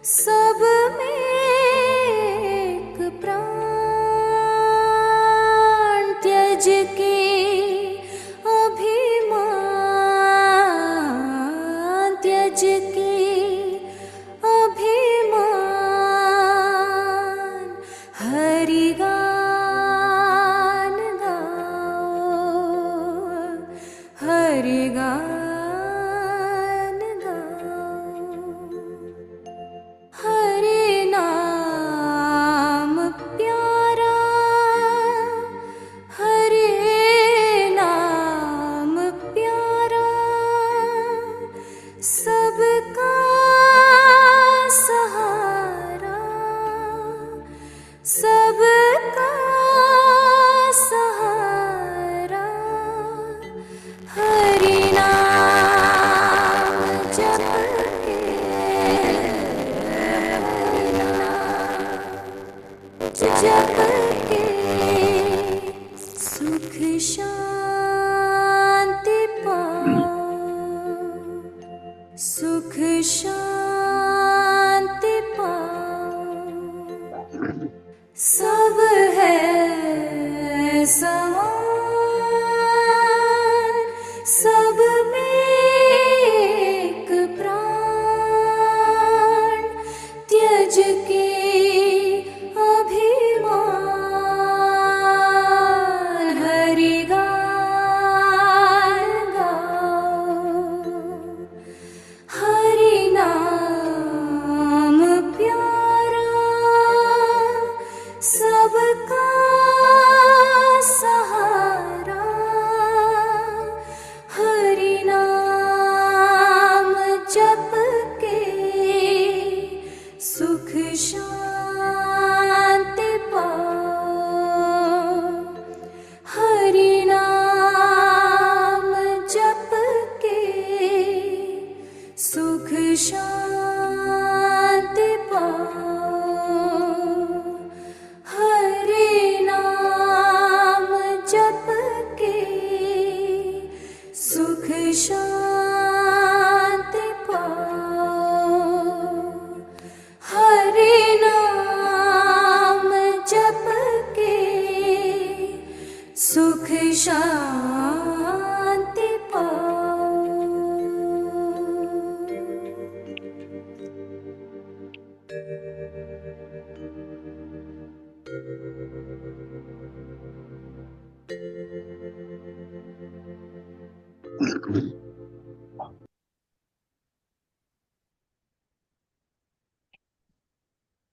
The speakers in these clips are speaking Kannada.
सब में एक प्राण त्यज के अभिमान त्यज के अभिमान हरि गान गाओ हरि गान गाओ हरि नाम प्यारा हरि नाम प्यारा सबका सहारा सबका सहारा हरि नाम जप के हरि नाम जप के सुख शांति पाओ सुख शांति पाओ सब है समान सब में एक प्राण त्यज के अभिमान हरि गान गाओ हरि नाम प्यारा सबका सहारा हरि नाम जप के सुख शांति पाओ हरि नाम जप के सुख शांति पाओ हरि नाम जप के सुख शांति पाओ हरि नाम जप के सुख शांति पाओ।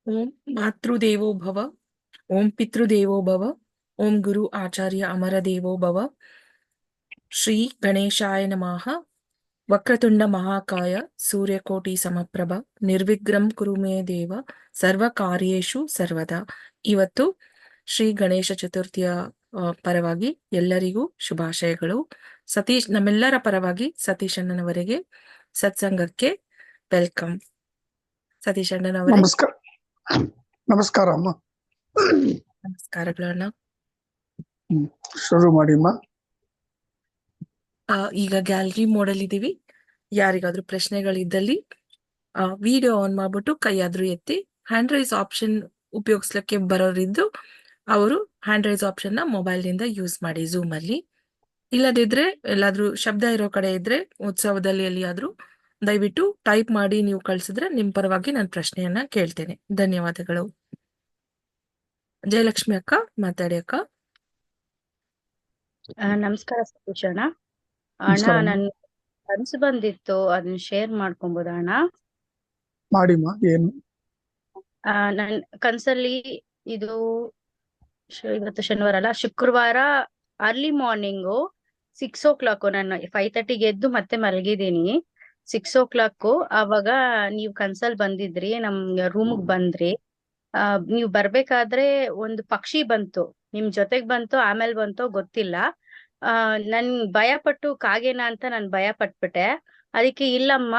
ओम मातृदेवो भव, ओम पितृदेवो भव, ओम गुरु आचार्य अमर देवो भव। श्री गणेशाय नमः। वक्रतुंड महाकाय सूर्यकोटि समप्रभ निर्विघ्नं कुरु मे देव ಸರ್ವ ಕಾರ್ಯೇಷು ಸರ್ವದಾ. ಇವತ್ತು ಶ್ರೀ ಗಣೇಶ ಚತುರ್ಥಿಯ ಪರವಾಗಿ ಎಲ್ಲರಿಗೂ ಶುಭಾಶಯಗಳು. ಸತೀಶ್ ನಮ್ಮೆಲ್ಲರ ಪರವಾಗಿ ಸತೀಶ್ ಅಣ್ಣನವರಿಗೆ ಸತ್ಸಂಗಕ್ಕೆ ವೆಲ್ಕಮ್. ಸತೀಶ್ ಅಣ್ಣನವರೇ ನಮಸ್ಕಾರ. ನಮಸ್ಕಾರ ಅಮ್ಮ. ನಮಸ್ಕಾರಗಳನ್ನ. ಶುರು ಮಾಡಿ ಅಮ್ಮ. ಈಗ ಗ್ಯಾಲರಿ ಮೋಡಲ್ ಇದೀವಿ. ಯಾರಿಗಾದ್ರೂ ಪ್ರಶ್ನೆಗಳಿದ್ದಲ್ಲಿ ವಿಡಿಯೋ ಆನ್ ಮಾಡ್ಬಿಟ್ಟು ಕೈಯಾದ್ರೂ ಎತ್ತಿ ಹ್ಯಾಂಡ್ ರೈಸ್ ಆಪ್ಷನ್ ಉಪಯೋಗಿಸ್ಲಿಕ್ಕೆ ಬರೋರಿದ್ದು ಅವರು ಹ್ಯಾಂಡ್ ರೈಸ್ ಆಪ್ಷನ್ ನ ಮೊಬೈಲ್ ನಿಂದ ಯೂಸ್ ಮಾಡಿ ಝೂಮ್ ಅಲ್ಲಿ. ಇಲ್ಲದಿದ್ರೆ ಎಲ್ಲಾದ್ರೂ ಶಬ್ದ ಇರೋ ಕಡೆ ಇದ್ರೆ ಉತ್ಸವದಲ್ಲಿ ಎಲ್ಲಿಯಾದ್ರೂ ದಯವಿಟ್ಟು ಟೈಪ್ ಮಾಡಿ ನೀವು ಕಳ್ಸಿದ್ರೆ ನಿಮ್ ಪರವಾಗಿ ನಾನು ಪ್ರಶ್ನೆಯನ್ನ ಕೇಳ್ತೇನೆ. ಧನ್ಯವಾದಗಳು. ಜಯಲಕ್ಷ್ಮಿ ಅಕ್ಕ ಮಾತಾಡಿ ಅಕ್ಕ. ನಮಸ್ಕಾರ ಸತೀಶ್ ಅಣ್ಣ. ಅಣ್ಣ ನನ್ ಕನ್ಸು ಬಂದಿತ್ತು, ಅದನ್ನ ಶೇರ್ ಮಾಡ್ಕೊಬೋದ ಅಣ್ಣ? ಮಾಡಿಮ್ಮ. ಏನು ನನ್ ಕನ್ಸಲ್ಲಿ ಇದು ಇವತ್ತು ಶನಿವಾರ ಅಲ್ಲ, ಶುಕ್ರವಾರ ಅರ್ಲಿ ಮಾರ್ನಿಂಗು 6 o'clock ನಾನು 5:30ಗೆ ಎದ್ದು ಮತ್ತೆ ಮಲಗಿದೀನಿ. 6 o'clock ಅವಾಗ ನೀವ್ ಕನ್ಸಲ್ ಬಂದಿದ್ರಿ, ನಮ್ ರೂಮ್ಗ್ ಬಂದ್ರಿ. ನೀವ್ ಬರ್ಬೇಕಾದ್ರೆ ಒಂದು ಪಕ್ಷಿ ಬಂತು, ನಿಮ್ ಜೊತೆಗ್ ಬಂತು ಆಮೇಲೆ ಬಂತೋ ಗೊತ್ತಿಲ್ಲ. ನನ್ ಭಯ ಪಟ್ಟು ಕಾಗೆನ ಅಂತ ನಾನ್ ಭಯ ಪಟ್ಬಿಟ್ಟೆ. ಅದಕ್ಕೆ ಇಲ್ಲಮ್ಮ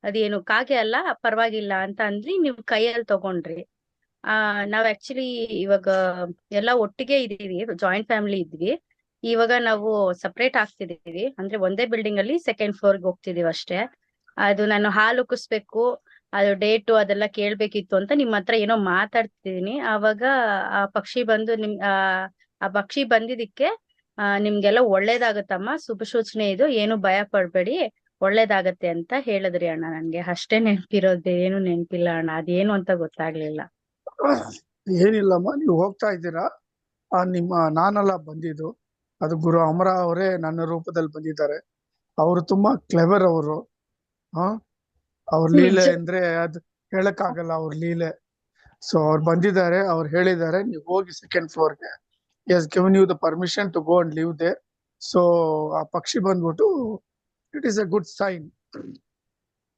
ಅದೇನು ಕಾಗೆ ಅಲ್ಲ, ಪರವಾಗಿಲ್ಲ ಅಂತ ಅಂದ್ರಿ, ನೀವ್ ಕೈಯಲ್ಲಿ ತಗೊಂಡ್ರಿ. ನಾವ್ ಆಕ್ಚುಲಿ ಇವಾಗ ಎಲ್ಲ ಒಟ್ಟಿಗೆ ಇದೀವಿ, ಜಾಯಿಂಟ್ ಫ್ಯಾಮಿಲಿ ಇದ್ವಿ. ಇವಾಗ ನಾವು ಸಪ್ರೇಟ್ ಆಗ್ತಿದೀವಿ, ಅಂದ್ರೆ ಒಂದೇ ಬಿಲ್ಡಿಂಗ್ ಅಲ್ಲಿ ಸೆಕೆಂಡ್ ಫ್ಲೋರ್ಗೆ ಹೋಗ್ತಿದೀವಿ ಅಷ್ಟೇ. ಅದು ನಾನು ಹಾಲು ಉಕ್ಕಿಸ್ಬೇಕು, ಅದು ಡೇಟು ಅದೆಲ್ಲ ಕೇಳ್ಬೇಕಿತ್ತು ಅಂತ ನಿಮ್ಮ ಹತ್ರ ಏನೋ ಮಾತಾಡ್ತಿದೀನಿ. ಆವಾಗ ಆ ಪಕ್ಷಿ ಬಂದು ಆ ಪಕ್ಷಿ ಬಂದಿದ್ದಕ್ಕೆ ನಿಮ್ಗೆಲ್ಲ ಒಳ್ಳೇದಾಗತ್ತಮ್ಮ, ಶುಭ ಸೂಚನೆ ಇದು, ಏನು ಭಯ ಪಡ್ಬೇಡಿ, ಒಳ್ಳೇದಾಗತ್ತೆ ಅಂತ ಹೇಳಿದ್ರಿ ಅಣ್ಣ. ನನ್ಗೆ ಅಷ್ಟೇ ನೆನ್ಪಿರೋದು, ಏನು ನೆನ್ಪಿಲ್ಲ ಅಣ್ಣ, ಅದೇನು ಅಂತ ಗೊತ್ತಾಗ್ಲಿಲ್ಲ. ಏನಿಲ್ಲಮ್ಮ, ನೀವು ಹೋಗ್ತಾ ಇದ್ದೀರಾ. ನಾನೆಲ್ಲ ಬಂದಿದ್ದು, ಅದು ಗುರು ಅಮರ ಅವರೇ ನನ್ನ ರೂಪದಲ್ಲಿ ಬಂದಿದ್ದಾರೆ. ಅವರು ತುಂಬಾ ಕ್ಲೆವರ್ ಅವರು. ಅವ್ರ ಲೀಲೆ ನಿಜ. ಅಂದ್ರೆ ಅದು ಹೇಳಕ್ಕಾಗಲ್ಲ ಅವ್ರ ಲೀಲೆ. ಸೊ ಅವ್ರು ಬಂದಿದ್ದಾರೆ, ಅವ್ರು ಹೇಳಿದ್ದಾರೆ ನೀವು ಹೋಗಿ ಸೆಕೆಂಡ್ ಫ್ಲೋರ್ಗೆ. Yes given you the permission to go and leave there. So ಆ ಪಕ್ಷಿ ಬಂದ್ಬಿಟ್ಟು it is a good sign.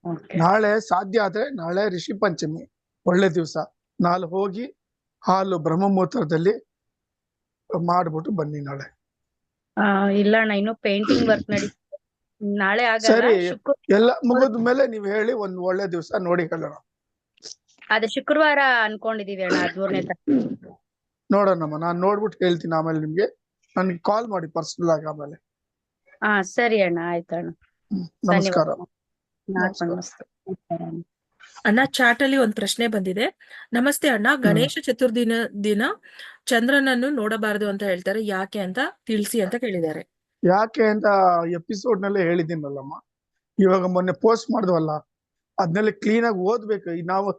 Okay. ನಾಳೆ ಸಾಧ್ಯ ಆದ್ರೆ ನಾಳೆ ರಿಷಿ ಪಂಚಮಿ, ಒಳ್ಳೆ ದಿವಸ. ನಾಳೆ ಹೋಗಿ ಹಾಲು ಬ್ರಹ್ಮಮೂತ್ರದಲ್ಲಿ ಮಾಡ್ಬಿಟ್ಟು ಬನ್ನಿ ನಾಳೆ. ಇಲ್ಲ ಅಣ್ಣ, ಇನ್ನು ಪೇಂಟಿಂಗ್ ವರ್ಕ್ ನಡೀತಿದೆ, ನಾಳೆ ಆಗಲ್ಲ. ಸರಿ, ಎಲ್ಲ ಮುಗಿದ ಮೇಲೆ ನೀವು ಹೇಳಿ, ಒಂದ್ ಒಳ್ಳೆ ದಿವಸ ನೋಡಿ ಹೇಳೋಣ. ಅದೇ ಶುಕ್ರವಾರ ಅನ್ಕೊಂಡಿದೀವಿ ಅಣ್ಣ, 13ನೇ ತಾರೀಕು. ನೋಡೋಣಮ್ಮ, ನಾನ್ ನೋಡ್ಬಿಟ್ಟು ಹೇಳ್ತೀನಿ. ಆಮೇಲೆ ನಿಮ್ಗೆ ನನ್ಗೆ ಕಾಲ್ ಮಾಡಿ ಪರ್ಸನಲ್ ಆಗಿ ಆಮೇಲೆ. ಸರಿ ಅಣ್ಣ, ಆಯ್ತಣ್ಣ. ನಮಸ್ಕಾರ. ನಮಸ್ಕಾರ. ಅಣ್ಣ, ಚಾಟ್ ಅಲ್ಲಿ ಒಂದ್ ಪ್ರಶ್ನೆ ಬಂದಿದೆ. ನಮಸ್ತೆ ಅಣ್ಣ, ಗಣೇಶ ಚತುರ್ದಿನ ದಿನ ಚಂದ್ರನನ್ನು ನೋಡಬಾರದು ಅಂತ ಹೇಳ್ತಾರೆ, ಯಾಕೆ ಅಂತ ತಿಳಿಸಿ ಅಂತ ಕೇಳಿದ್ದಾರೆ. ಯಾಕೆ ಅಂತ ಎಪಿಸೋಡ್ ನಲ್ಲೇ ಹೇಳಿದ್ದೀನಲ್ಲಮ್ಮ. ಇವಾಗ ಮೊನ್ನೆ ಪೋಸ್ಟ್ ಮಾಡಿದ್ವಲ್ಲ, ಅದ್ನೆಲ್ಲ ಕ್ಲೀನ್ ಆಗಿ ಓದ್ಬೇಕು. ನಾವು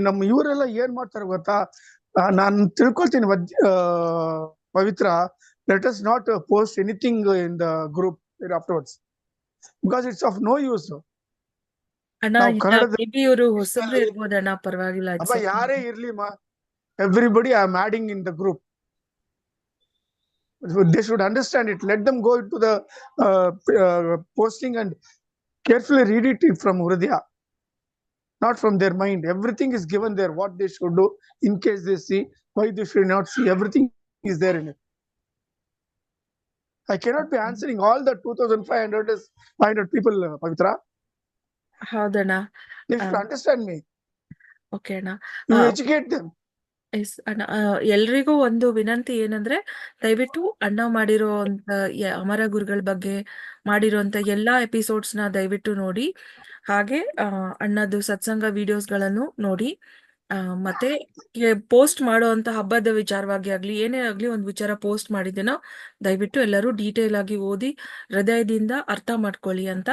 ನಮ್ಮ ಇವರೆಲ್ಲ ಏನ್ ಮಾಡ್ತಾರೆ ಗೊತ್ತಾ, ನಾನು ತಿಳ್ಕೊಳ್ತೀನಿ Pavitra, let us not post anything in the group afterwards, because it's of no use. ಅಣ್ಣ, ಇವರು ಹೊಸಬ್ರು ಇರ್ಬೋದಣ್ಣ, ಪರವಾಗಿಲ್ಲ. ಅಪ್ಪ ಯಾರೇ ಇರ್ಲಿಮ್ಮ, everybody I am adding in the group. They should understand it. Let them go into the posting and carefully read it from Hridaya, not from their mind. Everything is given there, what they should do in case they see, why they should not see. Everything is there in it. I cannot be answering all the 2,500 people, Pavitra. ಹೌದಣ್ಣ. They should understand me. Okay ಅಣ್ಣ. You educate them. ಅಣ್ಣ, ಎಲ್ರಿಗೂ ಒಂದು ವಿನಂತಿ ಏನಂದ್ರೆ, ದಯವಿಟ್ಟು ಅಣ್ಣ ಮಾಡಿರೋಂತ ಅಮರ ಗುರುಗಳ ಬಗ್ಗೆ ಮಾಡಿರೋಂತ ಎಲ್ಲಾ ಎಪಿಸೋಡ್ಸ್ ನ ದಯವಿಟ್ಟು ನೋಡಿ. ಹಾಗೆ ಅಣ್ಣದು ಸತ್ಸಂಗ ವಿಡಿಯೋಸ್ಗಳನ್ನು ನೋಡಿ. ಮತ್ತೆ ಪೋಸ್ಟ್ ಮಾಡುವಂತ ಹಬ್ಬದ ವಿಚಾರವಾಗಿ ಆಗ್ಲಿ, ಏನೇ ಆಗ್ಲಿ, ಒಂದು ವಿಚಾರ ಪೋಸ್ಟ್ ಮಾಡಿದ್ದೇನೋ ದಯವಿಟ್ಟು ಎಲ್ಲರೂ ಡೀಟೇಲ್ ಆಗಿ ಓದಿ ಹೃದಯದಿಂದ ಅರ್ಥ ಮಾಡ್ಕೊಳ್ಳಿ ಅಂತ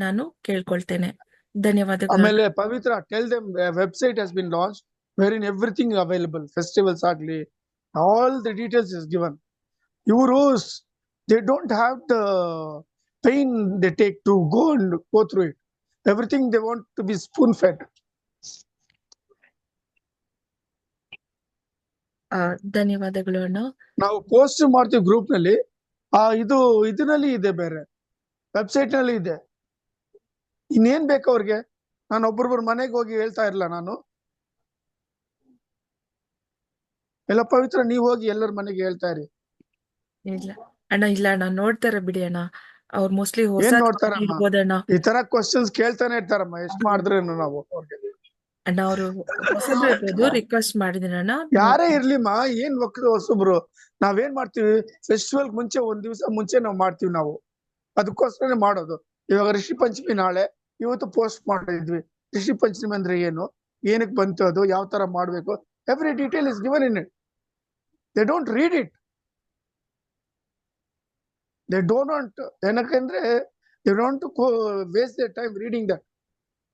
ನಾನು ಕೇಳ್ಕೊಳ್ತೇನೆ. ಧನ್ಯವಾದಗಳು. ಆಮೇಲೆ ಪವಿತ್ರ, tell them a website has been launched wherein everything available, festivals agli, all the details is given. Ivrus, they don't have the pain they take to go through it. Everything they want to be spoon fed. ಧನ್ಯವಾದಗಳು ಅಣ್ಣ. ನಾವು ಪೋಸ್ಟ್ ಮಾಡ್ತೀವಿ ಗ್ರೂಪ್ ನಲ್ಲಿ, ಇದರಲ್ಲಿ ಇದೆ, ಬೇರೆ ವೆಬ್ಸೈಟ್ ನಲ್ಲಿ ಇದೆ. ಇನ್ನೇನ್ ಬೇಕು ಅವ್ರಿಗೆ? ನಾನು ಒಬ್ಬೊಬ್ಬರ ಮನೆಗೆ ಹೋಗಿ ಹೇಳ್ತಾ ಇರಲ್ಲ ನಾನು. ಎಲ್ಲ ಪವಿತ್ರ, ನೀವ್ ಹೋಗಿ ಎಲ್ಲರ ಮನೆಗೆ ಹೇಳ್ತಾ ಇರಿ. ಇಲ್ಲ ಅಣ್ಣ, ಇಲ್ಲ ಅಣ್ಣ, ನೋಡ್ತಾರೆ ಬಿಡಿ ಅಣ್ಣ. ಅವ್ರು ಮೋಸ್ಟ್ಲಿ ಹೊಸ ನೋಡ್ತಾರಮ್ಮ, ಈ ತರ ಕ್ವಶನ್ಸ್ ಕೇಳ್ತಾನೆ ಇರ್ತಾರಮ್ಮ, ಎಷ್ಟ್ ಮಾಡಿದ್ರೇನು ನಾವು ಅವ್ರಿಗೆ. ಅಣ್ಣ, ಅವರು ಹೊಸಬ್ರು ಇರ್ಬೋದು, ರಿಕ್ವೆಸ್ಟ್ ಮಾಡಿದೀನಿ ಅಣ್ಣ. ಯಾರೇ ಇರ್ಲಿಮ್ಮ, ಏನ್ ಹೊಸಬ್ರು. ನಾವೇನ್ ಮಾಡ್ತೀವಿ, ಫೆಸ್ಟಿವಲ್ ಮುಂಚೆ ಒಂದ್ ದಿವಸ ಮುಂಚೆ ನಾವ್ ಮಾಡ್ತೀವಿ ನಾವು, ಅದಕ್ಕೋಸ್ಕರನೇ ಮಾಡೋದು. ಇವಾಗ ರಿಷಿ ಪಂಚಮಿ ನಾಳೆ, ಇವತ್ತು ಪೋಸ್ಟ್ ಮಾಡಿದ್ವಿ. ರಿಷಿ ಪಂಚಮಿ ಅಂದ್ರೆ ಏನು, ಏನಕ್ಕೆ ಬಂತು, ಅದು ಯಾವ ತರ ಮಾಡ್ಬೇಕು, every detail is given in it. They don't read it. They don't want, ಏನಕ್ಕಂದ್ರೆ they don't waste their time reading that.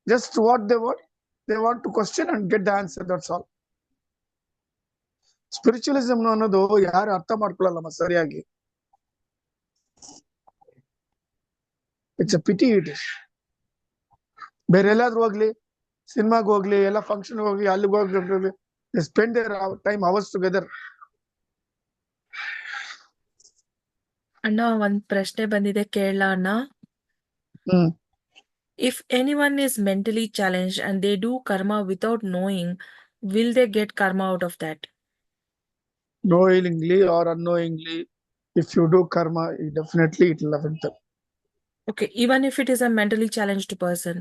Just what they want, they want to question and get the answer, that's all. Spiritualism ಅನ್ನೋದು ಯಾರು ಅರ್ಥ ಮಾಡ್ಕೊಳ್ಳಲ್ಲ ಸರಿಯಾಗಿ. It's a pity it is. ಬೇರೆ ಎಲ್ಲಾದ್ರೂ ಹೋಗ್ಲಿ, ಸಿನಿಮಾಗ್ ಹೋಗ್ಲಿ, ಎಲ್ಲ ಫಂಕ್ಷನ್ ಹೋಗ್ಲಿ, ಅಲ್ಲಿಗೆ ಹೋಗ್ಲಿ, spend there time hours together. ಅಣ್ಣ, ಒಂದ್ ಪ್ರಶ್ನೆ ಬಂದಿದೆ, ಕೇಳಲ ಅಣ್ಣ? If anyone is mentally challenged and they do karma without knowing, will they get karma out of that? Knowingly or unknowingly, if you do karma, definitely it will affect them. Okay, even if it is a mentally challenged person?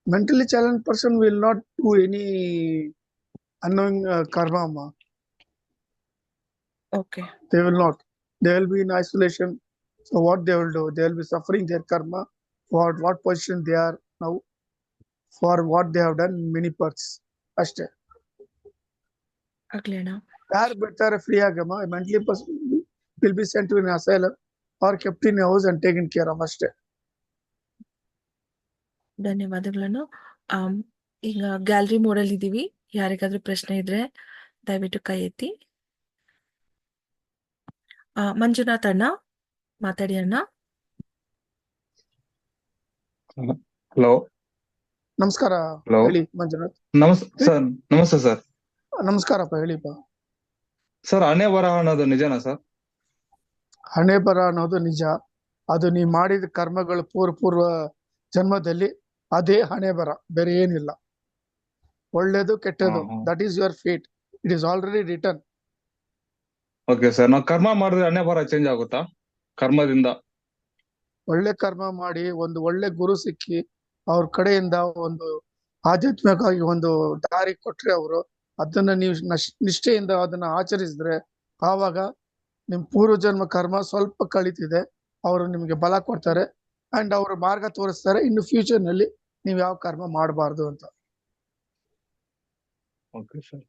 Mentally challenged person will not do any unknowing karma. Okay. They will not. They will be in isolation. So what they will do? They will be suffering their karma. What position they are now. for what they have done in many parts. ಅಷ್ಟೇ. ಆಗ್ಲಿ ಅಣ್ಣ. ಯಾರು ಬಿಡ್ತಾರೆ ಫ್ರೀ ಆಗಮ್ಮ, mentally person will be sent to in asylum or kept in house and taken care of ಅಷ್ಟೇ. ಧನ್ಯವಾದಗಳನ್ನು. ಈಗ ಗ್ಯಾಲರಿ ಮೋಡಲ್ಲಿ ಇದೀವಿ. ಯಾರಿಗಾದ್ರೂ ಪ್ರಶ್ನೆ ಇದ್ರೆ ದಯವಿಟ್ಟು ಕೈ ಎತ್ತಿ. ಮಂಜುನಾಥ್ ಅಣ್ಣ ಮಾತಾಡಿ ಅಣ್ಣ. ಹಲೋ ನಮಸ್ಕಾರ. ಹಲೋ ಹೇಳಿ ಮಂಜುನಾಥ್. ನಮಸ್ತೆ ಸರ್. ನಮಸ್ಕಾರಪ್ಪ, ಹೇಳಿಪ್ಪ. ಸರ್, ಹಣೆ ಬರಹ ಅನ್ನೋದು ನಿಜನಾ ಸರ್? ಹಣೆ ಬರ ಅನ್ನೋದು ನಿಜ. ಅದು ನೀ ಮಾಡಿದ ಕರ್ಮಗಳು ಪೂರ್ವ ಜನ್ಮದಲ್ಲಿ ಅದೇ ಹಣೆ ಬರ, ಬೇರೆ ಏನಿಲ್ಲ. ಒಳ್ಳೇದು ಕೆಟ್ಟದ್ದು, that is your fate. It is already return. Okay sir, ನಾವು ಕರ್ಮ ಮಾಡಿದ್ರೆ ಹಣೆ ಬರ ಚೇಂಜ್ ಆಗುತ್ತಾ ಕರ್ಮದಿಂದ? ಒಳ್ಳೆ ಕರ್ಮ ಮಾಡಿ ಒಂದು ಒಳ್ಳೆ ಗುರು ಸಿಕ್ಕಿ ಅವ್ರ ಕಡೆಯಿಂದ ಒಂದು ಆಧ್ಯಾತ್ಮಿಕವಾಗಿ ಒಂದು ದಾರಿ ಕೊಟ್ರೆ ಅವರು ಅದನ್ನ ನೀವು ನಿಷ್ಠೆಯಿಂದ ಅದನ್ನ ಆಚರಿಸಿದ್ರೆ ಆವಾಗ ನಿಮ್ ಪೂರ್ವ ಜನ್ಮ ಕರ್ಮ ಸ್ವಲ್ಪ ಕಳೀತಿದೆ, ಅವರು ನಿಮ್ಗೆ ಬಲ ಕೊಡ್ತಾರೆ ಅಂಡ್ ಅವ್ರ ಮಾರ್ಗ ತೋರಿಸ್ತಾರೆ ಇನ್ನು ಫ್ಯೂಚರ್ ನಲ್ಲಿ ನೀವ್ ಯಾವ ಕರ್ಮ ಮಾಡಬಾರ್ದು ಅಂತ. Okay sir.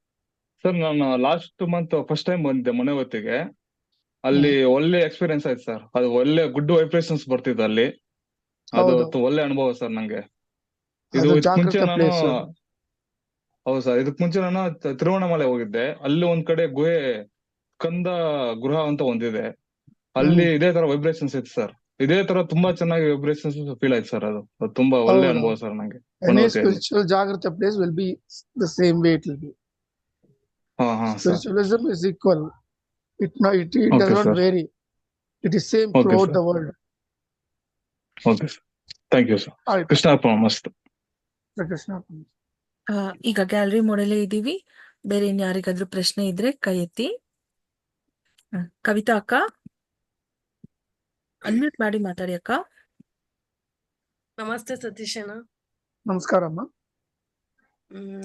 ಸರ್, ನಾನು ಲಾಸ್ಟ್ ಮಂತ್ ಫಸ್ಟ್ ಟೈಮ್ ಬಂದಿದ್ದೆ ಮನೆ ಹೊತ್ತಿಗೆ. ಅಲ್ಲಿ ಒಳ್ಳೆ ಎಕ್ಸ್ಪೀರಿಯನ್ಸ್ ಆಯ್ತು ಸರ್. ಅದು ಒಳ್ಳೆ ಗುಡ್ ವೈಬ್ರೇಷನ್ಸ್ ಬರ್ತಿತ್ತು ಅಲ್ಲಿ. ಅದು ಹೌದು. ಒಳ್ಳೆ ಅನುಭವ ಸರ್ ನಂಗೆ. ಇದು ಅದು ಇದಕ್ ಮುಂಚೆ ಜಾಗೃತ ನಾನು ಪ್ಲೇಸ್. ಹೌದು ಸರ್, ಇದಕ್ ಮುಂಚೆ ನಾನು ತಿರುವಣ್ಣಾಮಲೆ ಹೋಗಿದ್ದೆ. ಅಲ್ಲಿ ಒಂದ್ ಕಡೆ ಗುಹೆ ಕಂದ ಗೃಹ ಅಂತ ಒಂದಿದೆ. ಅಲ್ಲಿ ಇದೇ ತರ ವೈಬ್ರೇಷನ್ಸ್ ಇತ್ತು ಸರ್. ಇದೇ ತರ ತುಂಬಾ ಚೆನ್ನಾಗಿ ವೈಬ್ರೇಷನ್ಸ್ ಫೀಲ್ ಆಯ್ತು ಸರ್. ಅದು ತುಂಬಾ ಒಳ್ಳೆ ಅನುಭವ ಸರ್ ನಂಗೆ. Any spiritual Jagrata place will be the same way it will be. Sir. Spiritualism is equal. It Okay, does not sir. vary. It is same Okay, throughout sir. the world. Okay sir, thank you sir. ಆಯ್ತು. ಕೃಷ್ಣಾರ್ಪಣ ಮಸ್ತ್. ಕೃಷ್ಣ. ಈಗ ಗ್ಯಾಲರಿ ಮೋಡಲ್ಲೇ ಇದೀವಿ. ಬೇರೆ ಇನ್ಯಾರಿಗಾದ್ರೂ ಪ್ರಶ್ನೆ ಇದ್ರೆ ಕೈ ಎತ್ತಿ. ಕವಿತಾ ಅಕ್ಕ ಅನ್ಮ್ಯೂಟ್ ಮಾಡಿ ಮಾತಾಡಿ ಅಕ್ಕ. ನಮಸ್ತೆ ಸತೀಶಣ್ಣ. ನಮಸ್ಕಾರಮ್ಮ.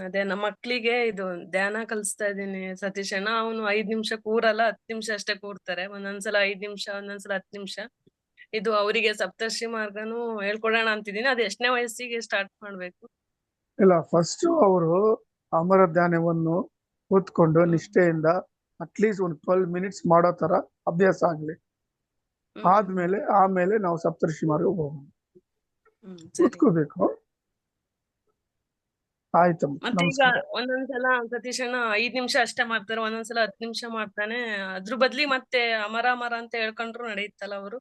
ಅದೇ ನಮ್ಮ ಮಕ್ಳಿಗೆ ಇದು ಧ್ಯಾನ ಕಲಿಸ್ತಾ ಇದ್ದೀನಿ ಸತೀಶಣ್ಣ. ಅವನು 5 ನಿಮಿಷ ಕೂರಲ್ಲ, 10 ನಿಮಿಷ ಅಷ್ಟೇ ಕೂರ್ತಾರೆ. ಒಂದೊಂದ್ಸಲ 5 ನಿಮಿಷ, ಒಂದೊಂದ್ಸಲ 10 ನಿಮಿಷ. ಇದು ಅವರಿಗೆ ಸಪ್ತರ್ಷಿ ಮಾರ್ಗನು ಹೇಳ್ಕೊಡೋಣ ಅಂತಿದ್ದೀನಿ. ಅದು ಎಷ್ಟನೇ ವಯಸ್ಸಿಗೆ ಸ್ಟಾರ್ಟ್ ಮಾಡ್ಬೇಕು? ಇಲ್ಲ, ಫಸ್ಟ್ ಅವರು ಅಮರ ಧ್ಯಾನವನ್ನು ಕೂತ್ಕೊಂಡು ನಿಷ್ಠೆಯಿಂದ ಅಟ್ಲೀಸ್ಟ್ ಒಂದು 12 ಮಿನಿಟ್ಸ್ ಮಾಡೋ ತರ ಅಭ್ಯಾಸ ಆಗ್ಲಿ. ಆಮೇಲೆ ನಾವು ಸಪ್ತರ್ಷಿ ಮಾರ್ಗ ಹೋಗೋಣ. ಕೂತ್ಕೋಬೇಕು. ಆಯ್ತಮ್ಮ. ಮತ್ತೆ ಈಗ ಒಂದೊಂದ್ಸಲ ಸತೀಶಣ್ಣ 5 ನಿಮಿಷ ಅಷ್ಟೇ ಮಾಡ್ತಾರೆ, ಒಂದೊಂದ್ಸಲ 10 ನಿಮಿಷ ಮಾಡ್ತಾನೆ. ಅದ್ರ ಬದ್ಲಿ ಮತ್ತೆ ಅಮರ ಅಮರ ಅಂತ ಹೇಳ್ಕೊಂಡ್ರು ನಡೆಯುತ್ತಲ್ಲ ಅವರು?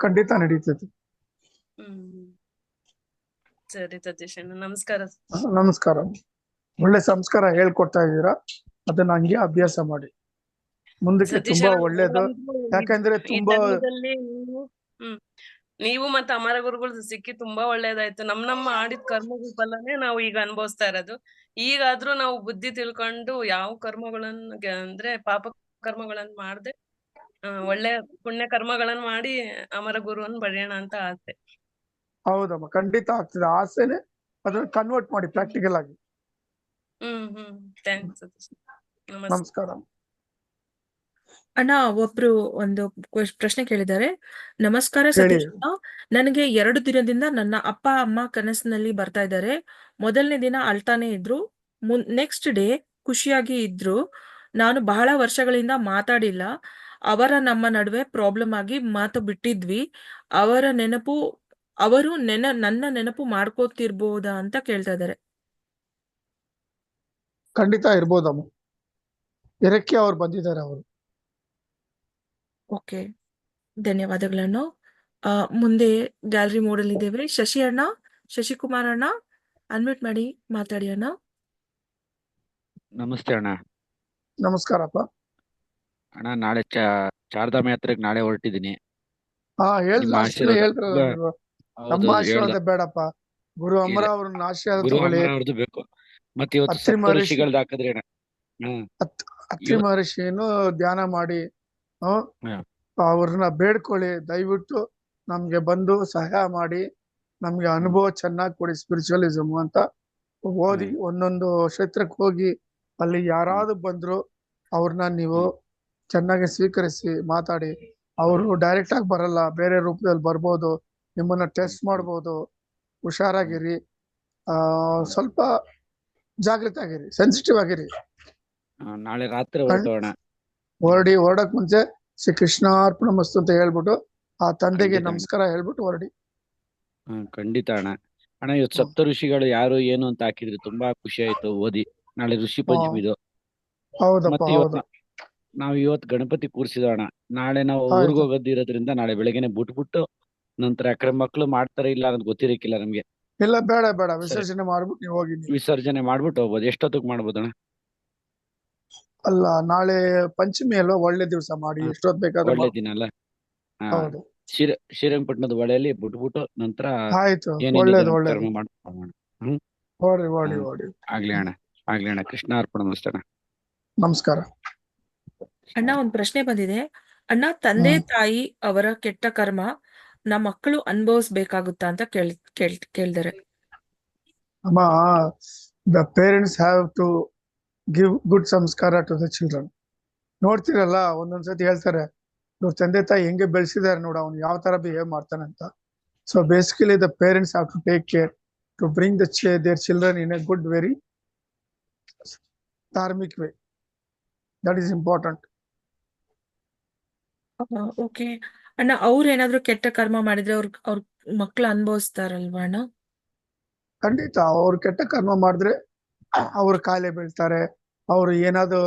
ಖಂಡಿತ ನಡೀತೈತಿ. ಸರಿ ಸತೀಶಣ್ಣ, ನಮಸ್ಕಾರ. ನಮಸ್ಕಾರ. ಒಳ್ಳೆ ಸಂಸ್ಕಾರ ಹೇಳ್ಕೊಡ್ತಾ ಇದ್ದೀರಾ, ಅದನ್ನ ಹಂಗೆ ಅಭ್ಯಾಸ ಮಾಡಿ ಮುಂದಕ್ಕೆ. ತುಂಬಾ ಒಳ್ಳೇದು. ಯಾಕಂದ್ರೆ ತುಂಬಾ ನೀವು ಮತ್ತೆ ಅಮರ ಗುರುಗಳು ಸಿಕ್ಕಿ ತುಂಬಾ ಒಳ್ಳೇದಾಯ್ತು. ನಮ್ಮ ಆಡಿದ ಕರ್ಮಗಳ ಫಲನೇ ನಾವು ಈಗ ಅನುಭವಿಸ್ತಾ ಇರೋದು. ಈಗಾದ್ರೂ ನಾವು ಬುದ್ಧಿ ತಿಳ್ಕೊಂಡು ಯಾವ ಕರ್ಮಗಳನ್ನ ಅಂದ್ರೆ ಪಾಪ ಕರ್ಮಗಳನ್ನ ಮಾಡದೆ ಒಳ್ಳೆ ಪುಣ್ಯ ಕರ್ಮಗಳನ್ನ ಮಾಡಿ ಅಮರ ಗುರುವನ್ನ ಪಡೆಯೋಣ ಅಂತ ಆಸೆ. ಹೌದಮ್ಮ, ಖಂಡಿತ ಆಗ್ತದೆ. ಆಸೆನೆ ಅದನ್ನ ಕನ್ವರ್ಟ್ ಮಾಡಿ ಪ್ರಾಕ್ಟಿಕಲ್ ಆಗಿ. ಥ್ಯಾಂಕ್ಸ್. ನಮಸ್ಕಾರ. ಅಣ್ಣ, ಒಬ್ರು ಒಂದು ಪ್ರಶ್ನೆ ಕೇಳಿದ್ದಾರೆ. ನಮಸ್ಕಾರ ಸತೀಶ್ ಅಣ್ಣ, ನನಗೆ 2 ದಿನದಿಂದ ನನ್ನ ಅಪ್ಪ ಅಮ್ಮ ಕನಸಿನಲ್ಲಿ ಬರ್ತಾ ಇದ್ದಾರೆ. ಮೊದಲನೇ ದಿನ ಅಳ್ತಾನೆ ಇದ್ರು, ನೆಕ್ಸ್ಟ್ ಡೇ ಖುಷಿಯಾಗಿ ಇದ್ರು. ನಾನು ಬಹಳ ವರ್ಷಗಳಿಂದ ಮಾತಾಡಿಲ್ಲ. ನಮ್ಮ ನಡುವೆ ಪ್ರಾಬ್ಲಮ್ ಆಗಿ ಮಾತು ಬಿಟ್ಟಿದ್ವಿ. ಅವರು ನನ್ನ ನೆನಪು ಮಾಡ್ಕೋತಿರ್ಬೋದಾ ಅಂತ ಕೇಳ್ತಾ ಇದ್ದಾರೆ. ಖಂಡಿತ ಇರ್ಬೋದಮ್ಮ. ಇರಕ್ಕೆ ಅವ್ರು ಬಂದಿದ್ದಾರೆ ಅವರು. ಓಕೆ, ಧನ್ಯವಾದಗಳನ್ನು. ಮುಂದೆ ಗ್ಯಾಲರಿ ಮೋಡಲ್ಲಿ ಇದ್ದೇವೆ. ಶಶಿಕುಮಾರ್ ಅಣ್ಣ ಅನ್ಮ್ಯೂಟ್ ಮಾಡಿ ಮಾತಾಡಿ ಅಣ್ಣ. ನಮಸ್ತೆ ಅಣ್ಣ. ನಮಸ್ಕಾರಪ್ಪ. ಅಣ್ಣ, ನಾಳೆ ಚಾರ್ಧಾಮ ಯಾತ್ರೆಗೆ ನಾಳೆ ಹೊರಟಿದ್ದೀನಿ. ನಮ್ಮ ಆಶೀರ್ವಾದ ಬೇಡಪ್ಪ, ಗುರು ಅಮರ ಅವ್ರನ್ನ ಆಶೀರ್ವಾದ ತಗೊಳ್ಳಿ. ಅವ್ರದ್ದು ಬೇಕು. ಮತ್ತೆ ಇವತ್ತು ಸಪ್ತಋಷಿಗಳದ್ದು ಹಾಕಿದ್ರಿ ಅಣ್ಣ. ಅತ್ರಿ ಮಹರ್ಷಿಯನ್ನು ಧ್ಯಾನ ಮಾಡಿ ಅವ್ರನ್ನ ಬೇಡ್ಕೊಳ್ಳಿ. ದಯವಿಟ್ಟು ನಮ್ಗೆ ಬಂದು ಸಹಾಯ ಮಾಡಿ, ನಮ್ಗೆ ಅನುಭವ ಚೆನ್ನಾಗಿ ಕೊಡಿ ಸ್ಪಿರಿಚುವಲಿಸಮ್ ಅಂತ ಓದಿ. ಒಂದೊಂದು ಕ್ಷೇತ್ರಕ್ಕೆ ಹೋಗಿ ಅಲ್ಲಿ ಯಾರಾದ್ರೂ ಬಂದ್ರು ಅವ್ರನ್ನ ನೀವು ಚೆನ್ನಾಗಿ ಸ್ವೀಕರಿಸಿ ಮಾತಾಡಿ. ಅವರು ಡೈರೆಕ್ಟ್ ಆಗಿ ಬರಲ್ಲ, ಬೇರೆ ರೂಪದಲ್ಲಿ ಬರ್ಬೋದು. ನಿಮ್ಮನ್ನ ಟೆಸ್ಟ್ ಮಾಡ್ಬೋದು. ಹುಷಾರಾಗಿರಿ. ಸ್ವಲ್ಪ ಜಾಗೃತಿ ಆಗಿರಿ, ಸೆನ್ಸಿಟಿವ್ ಆಗಿರಿ. ನಾಳೆ ರಾತ್ರಿ ಕಣ್- ಹೊರಟೋಣ. ಹೊರಡಕ್ ಮುಂಚೆ ಶ್ರೀ ಕೃಷ್ಣಾರ್ಪಣ ಮಸ್ತು ಅಂತ ಹೇಳ್ಬಿಟ್ಟು ಆ ತಂದೆಗೆ ಖಂಡಿತ. ನಮಸ್ಕಾರ ಹೇಳ್ಬಿಟ್ಟು ಹೊರಡಿ. ಖಂಡಿತ ಅಣ್ಣ. ಅಣ್ಣ ಇವತ್ತು ಸಪ್ತ ಋಷಿಗಳು ಯಾರು ಏನು ಅಂತ ಹಾಕಿದ್ರಿ, ತುಂಬಾ ಖುಷಿ ಆಯ್ತು ಓದಿ. ನಾಳೆ ಋಷಿ ಪಂಚಮಿದು. ಹೌದಪ್ಪ, ಮತ್ತೆ ಹೌದು. ನಾವು ಇವತ್ತು ಗಣಪತಿ ಕೂರ್ಸಿದೋಣ. ನಾಳೆ ನಾವು ಆಯ್ತು. ಊರಿಗೆ ಹೋಗೋದಿರೋದ್ರಿಂದ ನಾಳೆ ಬೆಳಗ್ಗೆನೆ ಬಿಟ್ಬಿಟ್ಟು ನಂತರ ಯಾಕಂದ್ರೆ ಮಕ್ಳು ಮಾಡ್ತಾರೆ ಇಲ್ಲ ಅನ್ನೋದು ಗೊತ್ತಿರಕ್ಕಿಲ್ಲ ನಮ್ಗೆ. ಇಲ್ಲ, ಬೇಡ ವಿಸರ್ಜನೆ ಮಾಡ್ಬಿಟ್ಟು ನೀವು ಹೋಗಿ. ವಿಸರ್ಜನೆ ಮಾಡ್ಬಿಟ್ಟು ಹೋಗ್ಬೋದು. ಎಷ್ಟೊತ್ತಿಗೆ ಮಾಡ್ಬೋದಣ್ಣ? ಅಲ್ಲ, ನಾಳೆ ಪಂಚಮಿ ಅಲ್ವಾ, ಒಳ್ಳೆ ದಿವಸ ಮಾಡಿ, ಎಷ್ಟೊತ್ತು ಬೇಕಾದ್ರೆ ಒಳ್ಳೆ ದಿನ ಅಲ್ಲ. ಹೌದು, ಶ್ರೀರಂಗಪಟ್ಟಣದ ಹೊಳೆಯಲ್ಲಿ ಬಿಟ್ಬಿಟ್ಟು ನಂತರ ಆಯ್ತು. ಏನೇನಿದೆ ಒಳ್ಳೇದು ನಮ್ಮ ಒಳ್ಳೇದು. ಕರ್ಮ ಮಾಡ್ಕೊಂಡು ಓಡಿ. ಆಗ್ಲಿ ಅಣ್ಣ. ಕೃಷ್ಣಾರ್ಪಣ ಮಸ್ತು ಅಣ್ಣ. ನಮಸ್ಕಾರ. ಅಣ್ಣ, ಒಂದ್ ಪ್ರಶ್ನೆ ಬಂದಿದೆ. ಅಣ್ಣ, ತಂದೆ ತಾಯಿ ಅವರ ಕೆಟ್ಟ ಕರ್ಮ ನಮ್ಮ ಮಕ್ಕಳು ಅನುಭವಿಸ್ಬೇಕಾಗುತ್ತಾ ಅಂತ ಕೇಳ್ತಾರೆ. ಅಮ್ಮ, the parents have to give good samskara to the children. ನೋಡ್ತಿರಲ್ಲ, ಒಂದೊಂದ್ಸತಿ ಹೇಳ್ತಾರೆ, ಇವ್ರ ತಂದೆ ತಾಯಿ ಹೆಂಗೆ ಬೆಳೆಸಿದಾರೆ ನೋಡು, ಅವ್ನು ಯಾವ ತರ ಬಿಹೇವ್ ಮಾಡ್ತಾನೆ ಅಂತ. So basically the parents have to take care to bring their children in a good, very ಧಾರ್ಮಿಕ್ way. That is important. Okay ಅಣ್ಣ, ಅವ್ರು ಏನಾದ್ರು ಕೆಟ್ಟ ಕರ್ಮ ಮಾಡಿದ್ರೆ ಅವ್ರ ಮಕ್ಳು ಅನುಭವಿಸ್ತಾರಲ್ವಾ ಅಣ್ಣ? ಖಂಡಿತ. ಅವ್ರು ಕೆಟ್ಟ ಕರ್ಮ ಮಾಡಿದ್ರೆ ಅವ್ರ ಕಾಯಿಲೆ ಬೀಳ್ತಾರೆ, ಅವ್ರು ಏನಾದ್ರು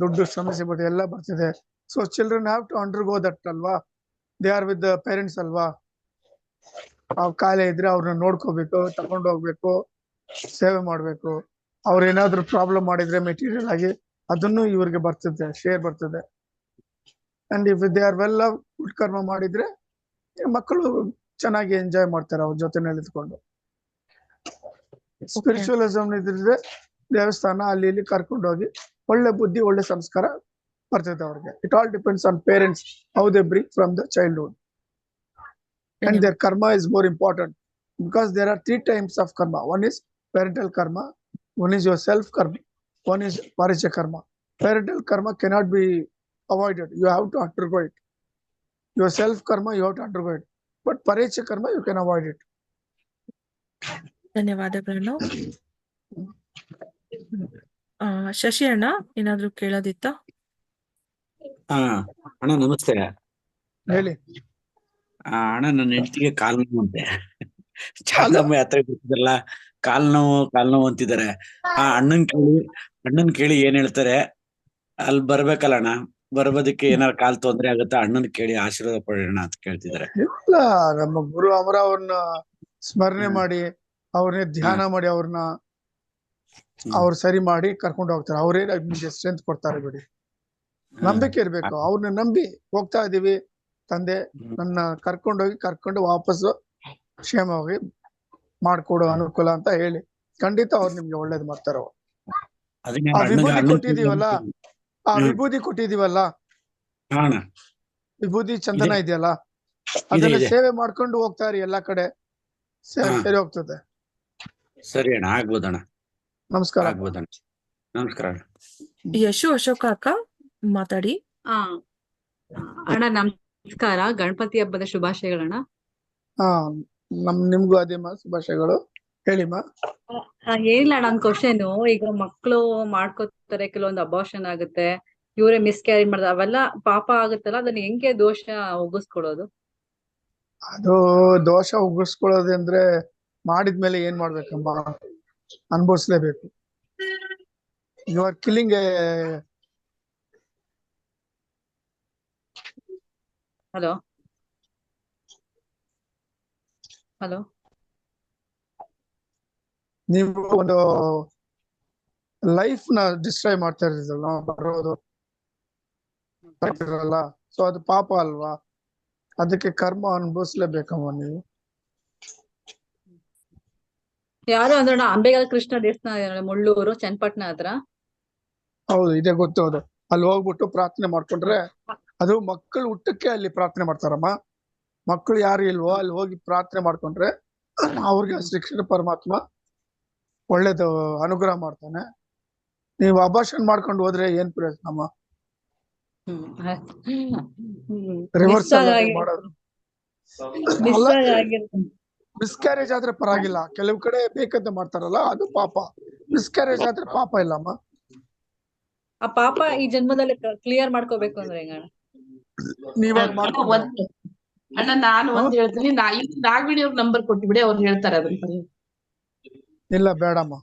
ದುಡ್ಡು ಸಮಸ್ಯೆ ಬರ್ತದೆ, ಎಲ್ಲ ಬರ್ತದೆ. So children have to undergo that ಅಲ್ವಾ. They are with the parents ಅಲ್ವಾ. ಕಾಯಿಲೆ ಇದ್ರೆ ಅವ್ರನ್ನ ನೋಡ್ಕೋಬೇಕು, ತಗೊಂಡು ಹೋಗ್ಬೇಕು, ಸೇವೆ ಮಾಡ್ಬೇಕು. ಅವ್ರ ಏನಾದ್ರು ಪ್ರಾಬ್ಲಮ್ ಮಾಡಿದ್ರೆ ಮೆಟೀರಿಯಲ್ ಆಗಿ ಅದನ್ನು ಇವ್ರಿಗೆ ಬರ್ತದೆ, ಶೇರ್ ಬರ್ತದೆ. And if they are well good ಕರ್ಮ ಮಾಡಿದ್ರೆ ಮಕ್ಕಳು ಚೆನ್ನಾಗಿ ಎಂಜಾಯ್ ಮಾಡ್ತಾರೆ ಅವ್ರ ಜೊತೆ ನಿಂತ್ಕೊಂಡು. ಸ್ಪಿರಿಚುವಲಿಸಮ್ ಇದ್ರೆ ದೇವಸ್ಥಾನ ಅಲ್ಲಿ ಇಲ್ಲಿ ಕರ್ಕೊಂಡು ಹೋಗಿ ಒಳ್ಳೆ ಬುದ್ಧಿ, ಒಳ್ಳೆ ಸಂಸ್ಕಾರ ಬರ್ತದೆ ಅವ್ರಿಗೆ. It all depends on parents, how they bring from the childhood. And their karma is more important because there are 3 types of karma. One is parental karma, one is your self karma, one is paricha karma. Parental karma cannot be avoided, you have to undergo it. Your self karma you have to undergo it, but paricha karma you can avoid it. ಧನ್ಯವಾದಗಳು. ಶಶಿ ಅಣ್ಣ, ಏನಾದ್ರು ಕೇಳೋದಿತ್ತ? ಅಣ್ಣ ನಮಸ್ತೆ. ಹೇಳಿ. ಅಣ್ಣ, ನನ್ನ ಹೆಂಡತಿಗೆ ಕಾಲ್ ನೋವು ಅಂತೆ. ಚಾರ್ಧಾಮ ಯಾತ್ರೆ ಬರ್ತಿದ್ರಲ್ಲ, ಕಾಲ್ ನೋವು ಅಂತಿದ್ದಾರೆ. ಆ ಅಣ್ಣನ್ ಕೇಳಿ ಏನ್ ಹೇಳ್ತಾರೆ, ಅಲ್ಲಿ ಬರ್ಬೇಕಲ್ಲ ಅಣ್ಣ, ಬರ್ಬೋದಕ್ಕೆ ಏನಾರ ಕಾಲ್ ತೊಂದ್ರೆ ಆಗುತ್ತಾ, ಅಣ್ಣನ್ ಕೇಳಿ ಆಶೀರ್ವಾದ ಪಡೋಣ ಅಂತ ಕೇಳ್ತಿದ್ದಾರೆ. ಇಲ್ಲ, ನಮ್ಮ ಗುರು ಅಮರ ಅವ್ರನ್ನ ಸ್ಮರಣೆ ಮಾಡಿ, ಅವ್ರನ್ನೇ ಧ್ಯಾನ ಮಾಡಿ, ಅವ್ರು ಸರಿ ಮಾಡಿ ಕರ್ಕೊಂಡು ಹೋಗ್ತಾರೆ. ಅವರೇ ನಿಮ್ಗೆ ಸ್ಟ್ರೆಂತ್ ಕೊಡ್ತಾರೆ. ಬಿಡಿ, ನಂಬಿಕೆ ಇರ್ಬೇಕು. ಅವ್ರನ್ನ ನಂಬಿ ಹೋಗ್ತಾ ಇದೀವಿ, ತಂದೆ ನನ್ನ ಕರ್ಕೊಂಡು ವಾಪಸ್ಸು ಕ್ಷೇಮವಾಗಿ ಮಾಡ್ಕೊಡು ಅನುಕೂಲ ಅಂತ ಹೇಳಿ, ಖಂಡಿತ ಅವ್ರು ನಿಮ್ಗೆ ಒಳ್ಳೇದ್ ಮಾಡ್ತಾರ. ಆ ವಿಭೂತಿ ಕೊಟ್ಟಿದೀವಲ್ಲ, ವಿಭೂತಿ ಚಂದನ ಇದೆಯಲ್ಲ, ಅದನ್ನ ಸೇವೆ ಮಾಡ್ಕೊಂಡು ಹೋಗ್ತಾರೆ ಎಲ್ಲಾ ಕಡೆ, ಸರಿ ಹೋಗ್ತದೆ. ಸರಿ ಅಣ್ಣ, ಆಗ್ಬೋದಣ್ಣ. ನಮಸ್ಕಾರ. ನಮಸ್ಕಾರ. ಯಶು ಅಶೋಕ ಅಕ್ಕ ಮಾತಾಡಿ. ಅಣ್ಣ ನಮಸ್ಕಾರ, ಗಣಪತಿ ಹಬ್ಬದ ಶುಭಾಶಯಗಳಣ್ಣ. ನಿಮ್ಗೂ ಅದೇ ಶುಭಾಶಯಗಳು. ಹೇಳಿಮ್ಮ. ಏನಿಲ್ಲ ಅಣ್ಣ, ಒಂದ್ ಕ್ವಶನ್. ಈಗ ಮಕ್ಳು ಮಾಡ್ಕೋತಾರೆ, ಕೆಲವೊಂದು ಅಬಾರ್ಷನ್ ಆಗುತ್ತೆ, ಇವರೇ ಮಿಸ್ಕ್ಯಾರೇಜ್ ಮಾಡಿದ, ಅವೆಲ್ಲ ಪಾಪ ಆಗುತ್ತಲ್ಲ, ಅದನ್ನ ಹೆಂಗೆ ದೋಷ ಒಗ್ಗಿಸ್ಕೊಳ್ಳೋದು? ಅದು ದೋಷ ಉಗ್ಗಿಸ್ಕೊಳ್ಳೋದಂದ್ರೆ ಮಾಡಿದ್ಮೇಲೆ ಏನ್ ಮಾಡ್ಬೇಕಮ್ಮ, ಅನುಭವಿಸ್ಲೇಬೇಕು. ಯು ಆರ್ ಕಿಲ್ಲಿಂಗ್ ಹಲೋ ನೀವು ಒಂದು ಲೈಫ್ ನ ಡಿಸ್ಟ್ರಾಯ್ ಮಾಡ್ತಾ ಇರೋದಲ್ಲ, ಬರೋದು. ಸೊ ಅದು ಪಾಪ ಅಲ್ವಾ, ಅದಕ್ಕೆ ಕರ್ಮ ಅನುಭವಿಸ್ಲೇಬೇಕಮ್ಮ ನೀವು. ಯಾರು ಅಂದ್ರಣ್ಣ, ಅಂಬೇಗಾಲ ಕೃಷ್ಣ ದೇವಸ್ಥಾನ ಮುಳ್ಳೂರು ಚನ್ನಪಟ್ಟಣ ಹತ್ರ. ಹೌದು, ಇದೆ ಗೊತ್ತು. ಅಲ್ಲಿ ಹೋಗ್ಬಿಟ್ಟು ಪ್ರಾರ್ಥನೆ ಮಾಡ್ಕೊಂಡ್ರೆ, ಅದು ಮಕ್ಕಳು ಹುಟ್ಟಕ್ಕೆ ಅಲ್ಲಿ ಪ್ರಾರ್ಥನೆ ಮಾಡ್ತಾರಮ್ಮ. ಮಕ್ಕಳು ಯಾರು ಇಲ್ವೋ ಅಲ್ಲಿ ಹೋಗಿ ಪ್ರಾರ್ಥನೆ ಮಾಡ್ಕೊಂಡ್ರೆ ಅವ್ರಿಗೆ ಶ್ರೀಕೃಷ್ಣ ಪರಮಾತ್ಮ ಒಳ್ಳೇದು ಅನುಗ್ರಹ ಮಾಡ್ತಾನೆ. ನೀವು ಅಬಾರ್ಷನ್ ಮಾಡ್ಕೊಂಡು ಹೋದ್ರೆ ಏನ್ ಪ್ರಯೋಜನಮ್ಮ? ರಿವರ್ಸ್ ಮಾಡೋದು. ಮಿಸ್ಕ್ಯಾರೇಜ್ ಆದ್ರೆ ಪರವಾಗಿಲ್ಲ, ಕೆಲವು ಕಡೆ ಬೇಕಂತ ಮಾಡ್ತಾರಲ್ಲ ಅದು ಪಾಪ. ಮಿಸ್ಕ್ಯಾರೇಜ್ ಆದ್ರೆ ಪಾಪ ಇಲ್ಲಮ್ಮ. ಆ ಪಾಪ ಈ ಜನ್ಮದಲ್ಲಿ ಕ್ಲಿಯರ್ ಮಾಡ್ಕೋಬೇಕು ಅಂದ್ರೆ ಹೆಂಗಣ್ಣ? ನೀವಾಗ ಅಣ್ಣ ಮಾಡ್ಕೊಬೋದು. ಅಣ್ಣ ನಾನು ಒಂದ್ ಹೇಳ್ತೀನಿ, ನಾಗವಿಣಿ ಅವ್ರ ನಂಬರ್ ಕೊಟ್ಬಿಡಿ, ಅವ್ರು ಹೇಳ್ತಾರೆ ಅದನ್ನ. ಇಲ್ಲ ಬೇಡಮ್ಮ.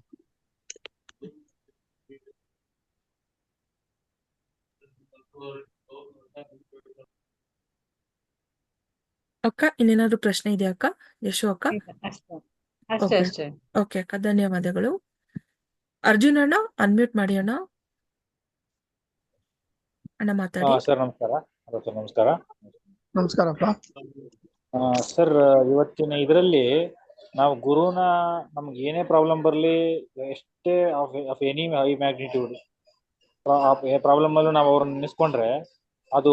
ಅಕ್ಕ ಇನ್ನೇನಾದ್ರು ಪ್ರಶ್ನೆ ಇದೆಯಾ ಅಕ್ಕ? ಯಶು ಅಕ್ಕ? ಅಷ್ಟೇ ಅಷ್ಟೇ ಓಕೆ ಅಷ್ಟೇ. ಓಕೆ ಅಕ್ಕ, ಧನ್ಯವಾದಗಳು. ಅರ್ಜುನ್ ಅಣ್ಣ ಅನ್ಮ್ಯೂಟ್ ಮಾಡಿ ಅಣ್ಣ. ಅಣ್ಣ ಮಾತಾಡಿ. ಸರ್ ನಮಸ್ಕಾರ. ಸರ್ ನಮಸ್ಕಾರ. ನಮಸ್ಕಾರಪ್ಪ. ಸರ್ ಇವತ್ತಿನ ಇದರಲ್ಲಿ ನಾವು ಗುರುನ ನಮ್ಗೆ ಏನೇ ಪ್ರಾಬ್ಲಮ್ ಬರಲಿ, ಎಷ್ಟೇ of any high magnitude problem ಅಲ್ಲೂ ನಾವು ಅವ್ರನ್ನ ನೆನೆಸ್ಕೊಂಡ್ರೆ ಅದು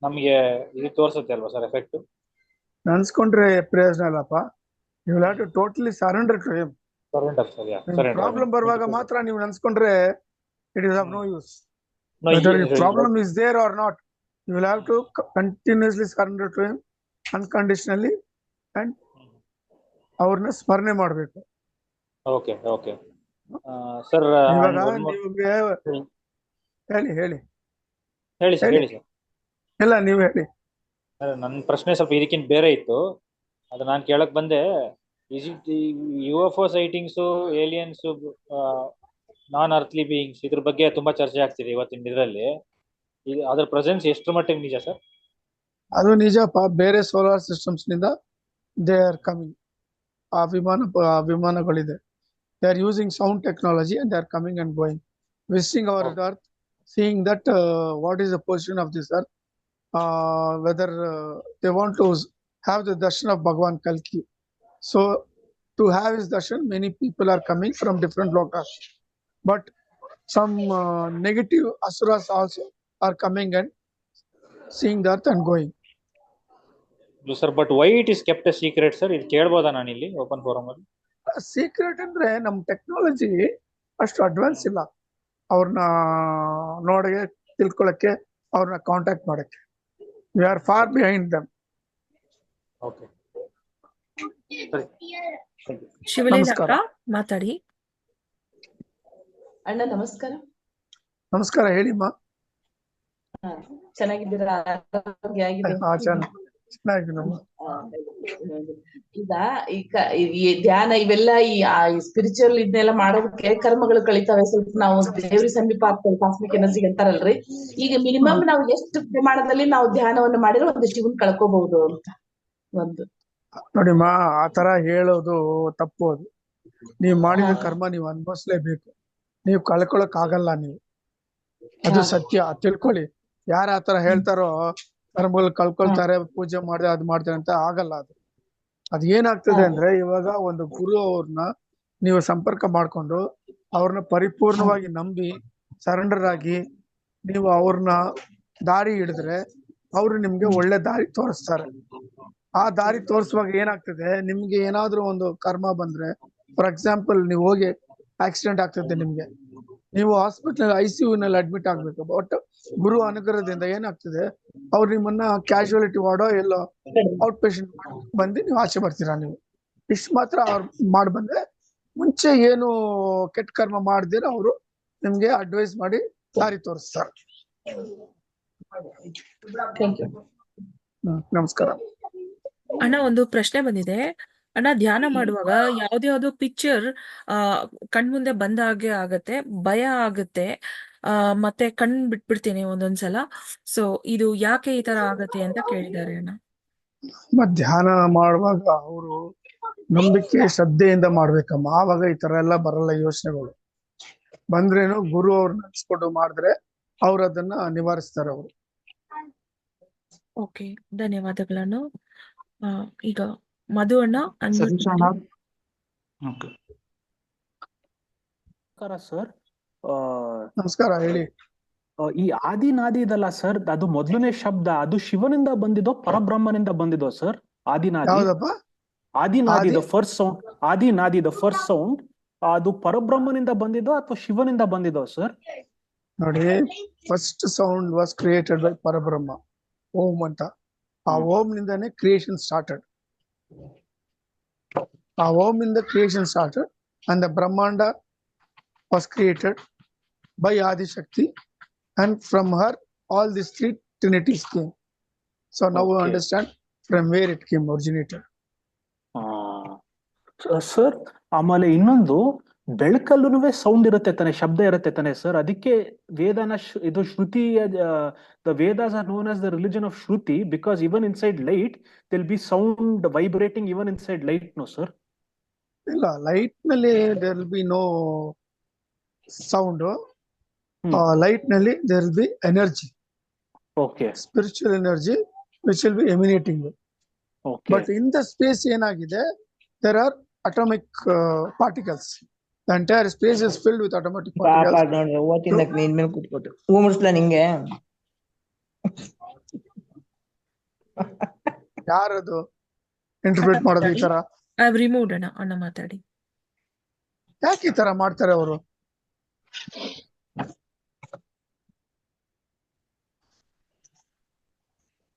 ನಮಗೆ ಇದು ತೋರಿಸುತ್ತೆ ಅಲ್ವಾ ಸರ್ ಎಫೆಕ್ಟ್? ನೆನ್ಸ್ಕೊಂಡ್ರೆ ಪ್ರಯೋಜನ ಇಲ್ಲಪ್ಪ. You will have to totally surrender to him. Surrender sir. Problem ಬರುವಾಗ ಮಾತ್ರ ನೀವು ನೆನ್ಸ್ಕೊಂಡ್ರೆ it is of no use. Whether your problem is there or not, you will have to continuously surrender to him unconditionally and ಅವ್ರನ್ನ ಸ್ಮರಣೆ ಮಾಡ್ಬೇಕು. Okay okay sir. ಇವಾಗ ನಿಮ್ಗೆ ಹೇಳಿ ಹೇಳಿ ಹೇಳಿ ಸರ್, ಹೇಳಿ ಸರ್. ಇಲ್ಲ ನೀವು ಹೇಳಿ. ನನ್ನ ಪ್ರಶ್ನೆ ಸ್ವಲ್ಪ ಇದಕ್ಕಿಂತ ಬೇರೆ ಇತ್ತು, ಅದು ನಾನು ಕೇಳಕ್ ಬಂದೆ. UFO ಸೈಟಿಂಗ್ಸು, ಏಲಿಯನ್ಸು, ನಾನ್ ಅರ್ಥ್ಲಿ ಬೀಯಿಂಗ್ಸ್, ಇದ್ರ ಬಗ್ಗೆ ತುಂಬಾ ಚರ್ಚೆ ಆಗ್ತಿದೆ ಇವತ್ತಿನ ಇದರಲ್ಲಿ. ಅದ್ರ ಪ್ರೆಸೆನ್ಸ್ ಎಷ್ಟು ಮಟ್ಟಿಗೆ ನಿಜ ಸರ್? ಅದು ನಿಜಪ್ಪ. ಬೇರೆ ಸೋಲಾರ್ ಸಿಸ್ಟಮ್ಸ್ ನಿಂದ ದೇ ಆರ್ ಕಮಿಂಗ್. ಆ ವಿಮಾನಗಳಿದೆ. They are using sound technology and they are coming and going, visiting our earth, seeing that what is the position of this earth, whether they want to have the darshan of Bhagwan Kalki. So to have his darshan, many people are coming from different lokas, but some negative asuras also are coming and seeing the earth and going. Sir, but why it is kept A secret sir? ಇದು ಕೇಳ್ಬೋದಾ ನಾನು ಇಲ್ಲಿ ಓಪನ್ ಫೋರಮ್ ಅಲ್ಲಿ? ಸೀಕ್ರೆಟ್ ಅಂದ್ರೆ ನಮ್ ಟೆಕ್ನಾಲಜಿ ಅಷ್ಟು ಅಡ್ವಾನ್ಸ್ ಇಲ್ಲ ಅವ್ರನ್ನ ನೋಡಕ್ಕೆ, ತಿಳ್ಕೊಳಕ್ಕೆ, ಅವ್ರನ್ನ ಕಾಂಟ್ಯಾಕ್ಟ್ ಮಾಡಕ್ಕೆ. We are for behind dum. Okay ಸರಿ. ಶಿವಲೀಲ ನಮಸ್ಕಾರ. ಅಕ್ಕ ಮಾತಾಡಿ. ಅಣ್ಣ ನಮಸ್ಕಾರ. ನಮಸ್ಕಾರ, ಹೇಳಿಮ್ಮ. ಚೆನ್ನಾಗಿದ್ದೀರಾ? ಆರೋಗ್ಯ ಆಗಿದೆ? ಚೆನ್ನಾಗಿದ್ದೀನಮ್ಮ. ಈಗ ಈ ಧ್ಯಾನ ಇವೆಲ್ಲ ಈ ಸ್ಪಿರಿಚುವಲ್ ಇದನ್ನೆಲ್ಲ ಮಾಡೋದಕ್ಕೆ ಕರ್ಮಗಳು ಕಳಿತಾವೆ, ಸ್ವಲ್ಪ ನಾವು ದೇವ್ರ ಸಮೀಪ ಆಗ್ತೇವೆ, ಕಾಸ್ಮಿಕ್ ಎನರ್ಜಿ ಅಂತಾರಲ್ರಿ. ಈಗ ಮಿನಿಮಮ್ ನಾವು ಎಷ್ಟು ಪ್ರಮಾಣದಲ್ಲಿ ನಾವು ಧ್ಯಾನವನ್ನು ಮಾಡಿದ್ರೆ ಒಂದು ಶಿವನ್ ಕಳ್ಕೋಬಹುದು ಅಂತ ಒಂದು ನೋಡಿಮ್ಮ, ಆ ತರ ಹೇಳೋದು ತಪ್ಪು. ಅದು ನೀವು ಮಾಡಿದ ಕರ್ಮ ನೀವು ಅನುಭವಿಸ್ಲೇಬೇಕು. ನೀವು ಕಳ್ಕೊಳಕ್ ಆಗಲ್ಲ ನೀವು. ಅದು ಸತ್ಯ, ತಿಳ್ಕೊಳ್ಳಿ. ಯಾರ ಆತರ ಹೇಳ್ತಾರೋ ಕರ್ಮಗಳು ಕಳ್ಕೊಳ್ತಾರೆ, ಪೂಜೆ ಮಾಡಿದೆ ಅದ್ ಮಾಡ್ತಾರೆ ಅಂತ, ಆಗಲ್ಲ ಅದು. ಅದ್ ಏನಾಗ್ತದೆ ಅಂದ್ರೆ, ಇವಾಗ ಒಂದು ಗುರು ಅವ್ರನ್ನ ನೀವು ಸಂಪರ್ಕ ಮಾಡ್ಕೊಂಡು ಅವ್ರನ್ನ ಪರಿಪೂರ್ಣವಾಗಿ ನಂಬಿ ಸರೆಂಡರ್ ಆಗಿ ನೀವು ಅವ್ರನ್ನ ದಾರಿ ಹಿಡಿದ್ರೆ ಅವ್ರು ನಿಮ್ಗೆ ಒಳ್ಳೆ ದಾರಿ ತೋರಿಸ್ತಾರೆ. ಆ ದಾರಿ ತೋರಿಸುವಾಗ ಏನಾಗ್ತದೆ, ನಿಮ್ಗೆ ಏನಾದ್ರೂ ಒಂದು ಕರ್ಮ ಬಂದ್ರೆ, ಫಾರ್ ಎಕ್ಸಾಂಪಲ್ ನೀವು ಹೋಗಿ ಆಕ್ಸಿಡೆಂಟ್ ಆಗ್ತದೆ ನಿಮ್ಗೆ, ನೀವು ಹಾಸ್ಪಿಟಲ್ ICU ನಲ್ಲಿ ಅಡ್ಮಿಟ್ ಆಗ್ಬೇಕು. ಬಟ್ ಗುರು ಅನುಗ್ರಹದಿಂದ ಏನಾಗ್ತದೆ, ಅವ್ರು ನಿಮ್ಮನ್ನ ಕ್ಯಾಶುಯಾಲಿಟಿ ವಾರ್ಡೋ ಎಲ್ಲೋ ಔಟ್ ಪೇಷಂಟ್ ಬಂದು ನೀವು ಆಚೆ ಬರ್ತೀರಾ. ನೀವು ಇಷ್ಟು ಮಾತ್ರ ಅವ್ರು ಮಾಡಿ ಬಂದ್ರೆ, ಮುಂಚೆ ಏನು ಕೆಟ್ಟ ಕರ್ಮ ಮಾಡ್ದಿರ ಅವರು ನಿಮ್ಗೆ ಅಡ್ವೈಸ್ ಮಾಡಿ ದಾರಿ ತೋರಿಸ್ತಾರೆ. ನಮಸ್ಕಾರ ಅಣ್ಣ, ಒಂದು ಪ್ರಶ್ನೆ ಬಂದಿದೆ ಅಣ್ಣ. ಧ್ಯಾನ ಮಾಡುವಾಗ ಯಾವ್ದ್ಯಾವ್ದು ಪಿಕ್ಚರ್ ಕಣ್ಮುಂದೆ ಬಂದ ಹಾಗೆ ಆಗತ್ತೆ, ಭಯ ಆಗತ್ತೆ, ಮತ್ತೆ ಕಣ್ ಬಿಟ್ಬಿಡ್ತೀನಿ ಒಂದೊಂದ್ಸಲ. ಸೊ ಇದು ಯಾಕೆ ಈ ತರ ಆಗತ್ತೆ ಅಂತ ಕೇಳಿದ್ದಾರೆ ಅಣ್ಣ. ಧ್ಯಾನ ಮಾಡುವಾಗ ಅವರು ನಂಬಿಕೆ ಶ್ರದ್ಧೆಯಿಂದ ಮಾಡ್ಬೇಕಮ್ಮ. ಆವಾಗ ಈ ತರ ಎಲ್ಲ ಬರಲ್ಲ ಯೋಚನೆಗಳು. ಬಂದ್ರೇನು ಗುರು ಅವ್ರು ನೆನ್ಸ್ಕೊಂಡು ಮಾಡಿದ್ರೆ ಅವ್ರು ಅದನ್ನ ನಿವಾರಿಸ್ತಾರೆ ಅವರು. ಓಕೆ, ಧನ್ಯವಾದಗಳನ್ನು. ಈಗ ಮಧು ಅಣ್ಣ ಸರ್. ನಮಸ್ಕಾರ, ಹೇಳಿ. ಈ ಆದಿನಾದಿ ಇದಲ್ಲ ಸರ್, ಅದು ಮೊದಲನೇ ಶಬ್ದ, ಅದು ಶಿವನಿಂದ ಬಂದಿದೋ ಪರಬ್ರಹ್ಮನಿಂದ ಬಂದಿದೋ ಸರ್? ಆದಿನಾದಿ, ಆದಿನಾದಿ ದ ಫಸ್ಟ್ ಸೌಂಡ್, ಆದಿನಾದಿ ದ ಫಸ್ಟ್ ಸೌಂಡ್, ಅದು ಪರಬ್ರಹ್ಮನಿಂದ ಬಂದಿದೋ ಅಥವಾ ಶಿವನಿಂದ ಬಂದಿದೋ ಸರ್? ನೋಡಿ, first sound was created by Parabrahma, Om ಅಂತ. ಆ ಓಂ ನಿಂದಾನೇ creation started. Om in the creation started, and the Brahmanda was created by Adi Shakti, and from her all these three trinities came. So now we Okay. understand from where it came originated. Sir ಆಮೇಲೆ ಇನ್ನೊಂದು ಬೆಳಕಲ್ಲೂ ಸೌಂಡ್ ಇರುತ್ತೆ ತಾನೆ, ಶಬ್ದ ಇರುತ್ತೆ ತಾನೆ ಸರ್. ಅದಕ್ಕೆ ವೇದನ ಇದು Shruti, the Vedas are known as the religion of Shruti, because even inside light there'll be sound vibrating even inside light, no sir? ಇಲ್ಲ, ಲೈಟ್ ನಲ್ಲಿ there will be no sound. Light ನಲ್ಲಿ there will be energy. Okay. Spiritual energy which will be emanating. Okay. But in the space ಏನಾಗಿದೆ, there are atomic particles. The entire space is filled with atomic particles. ನೋಡ್ರಿ ಓತಿಂದ ಕ್ಲೀನ್ ಮೇಲೆ ಕೂತ್ಕೊಟ್ಟು ಹೂ ಮುಡಿಸ್ಲಾ ನಿಂಗೆ? ಯಾರದು ಇಂಟರ್ಪ್ರಿಟ್ ಮಾಡೋದು ಈ ತರ? ಐ ಹ್ಯಾವ್ ರಿಮೂವ್ಡ್ ಅಣ್ಣ ಮಾತಾಡಿ. ಯಾಕೆ ಈ ತರ ಮಾಡ್ತಾರೆ ಅವರು?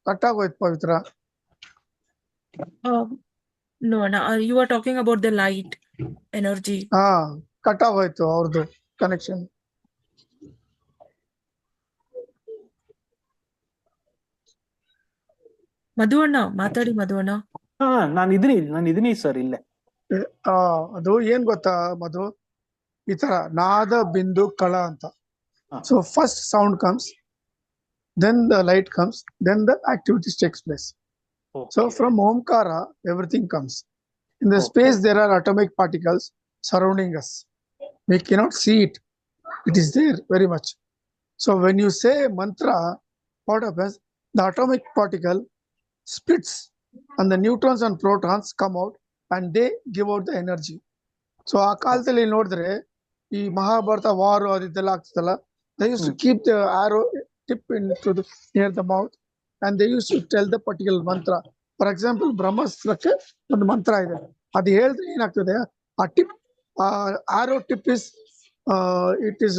ಕಟ್ಟಾಗೋಯ್ತು ಪವಿತ್ರ. No, Anna, you are talking about the light energy. ಕಟ್ಟಾಗೋಯ್ತು ಅವ್ರದ್ದು ಕನೆಕ್ಷನ್. ಮಧು ಅಣ್ಣ ಮಾತಾಡಿ. ಮಧು ಅಣ್ಣ. ನಾನು ಇದೀನಿ ಸರ್ ಇಲ್ಲೇ. ಅದು ಏನ್ ಗೊತ್ತಾ ಮಧು, ಈ ತರ ನಾದ ಬಿಂದು ಕಳ ಅಂತ. So first sound comes, then the light comes, then the activities takes place. So from Omkara, everything comes. In the space, there are atomic particles surrounding us. We cannot see it. It is there very much. So when you say mantra, what happens? The atomic particle splits and the neutrons and protons come out and they give out the energy. So ಆ ಕಾಲದಲ್ಲಿ ನೋಡಿದ್ರೆ ಈ ಮಹಾಭಾರತ ವಾರ್ ಅದೆಲ್ಲ ಆಗ್ತದಲ್ಲ, they used to keep the arrow tip into the near the mouth and they used to tell the particular mantra. For example, ಬ್ರಹ್ಮಾಸ್ತ್ರಕ್ಕೆ ಒಂದು ಮಂತ್ರ ಇದೆ, ಅದು ಹೇಳಿದ್ರೆ ಏನಾಗ್ತದೆ, ಆ tip arrow tip is it is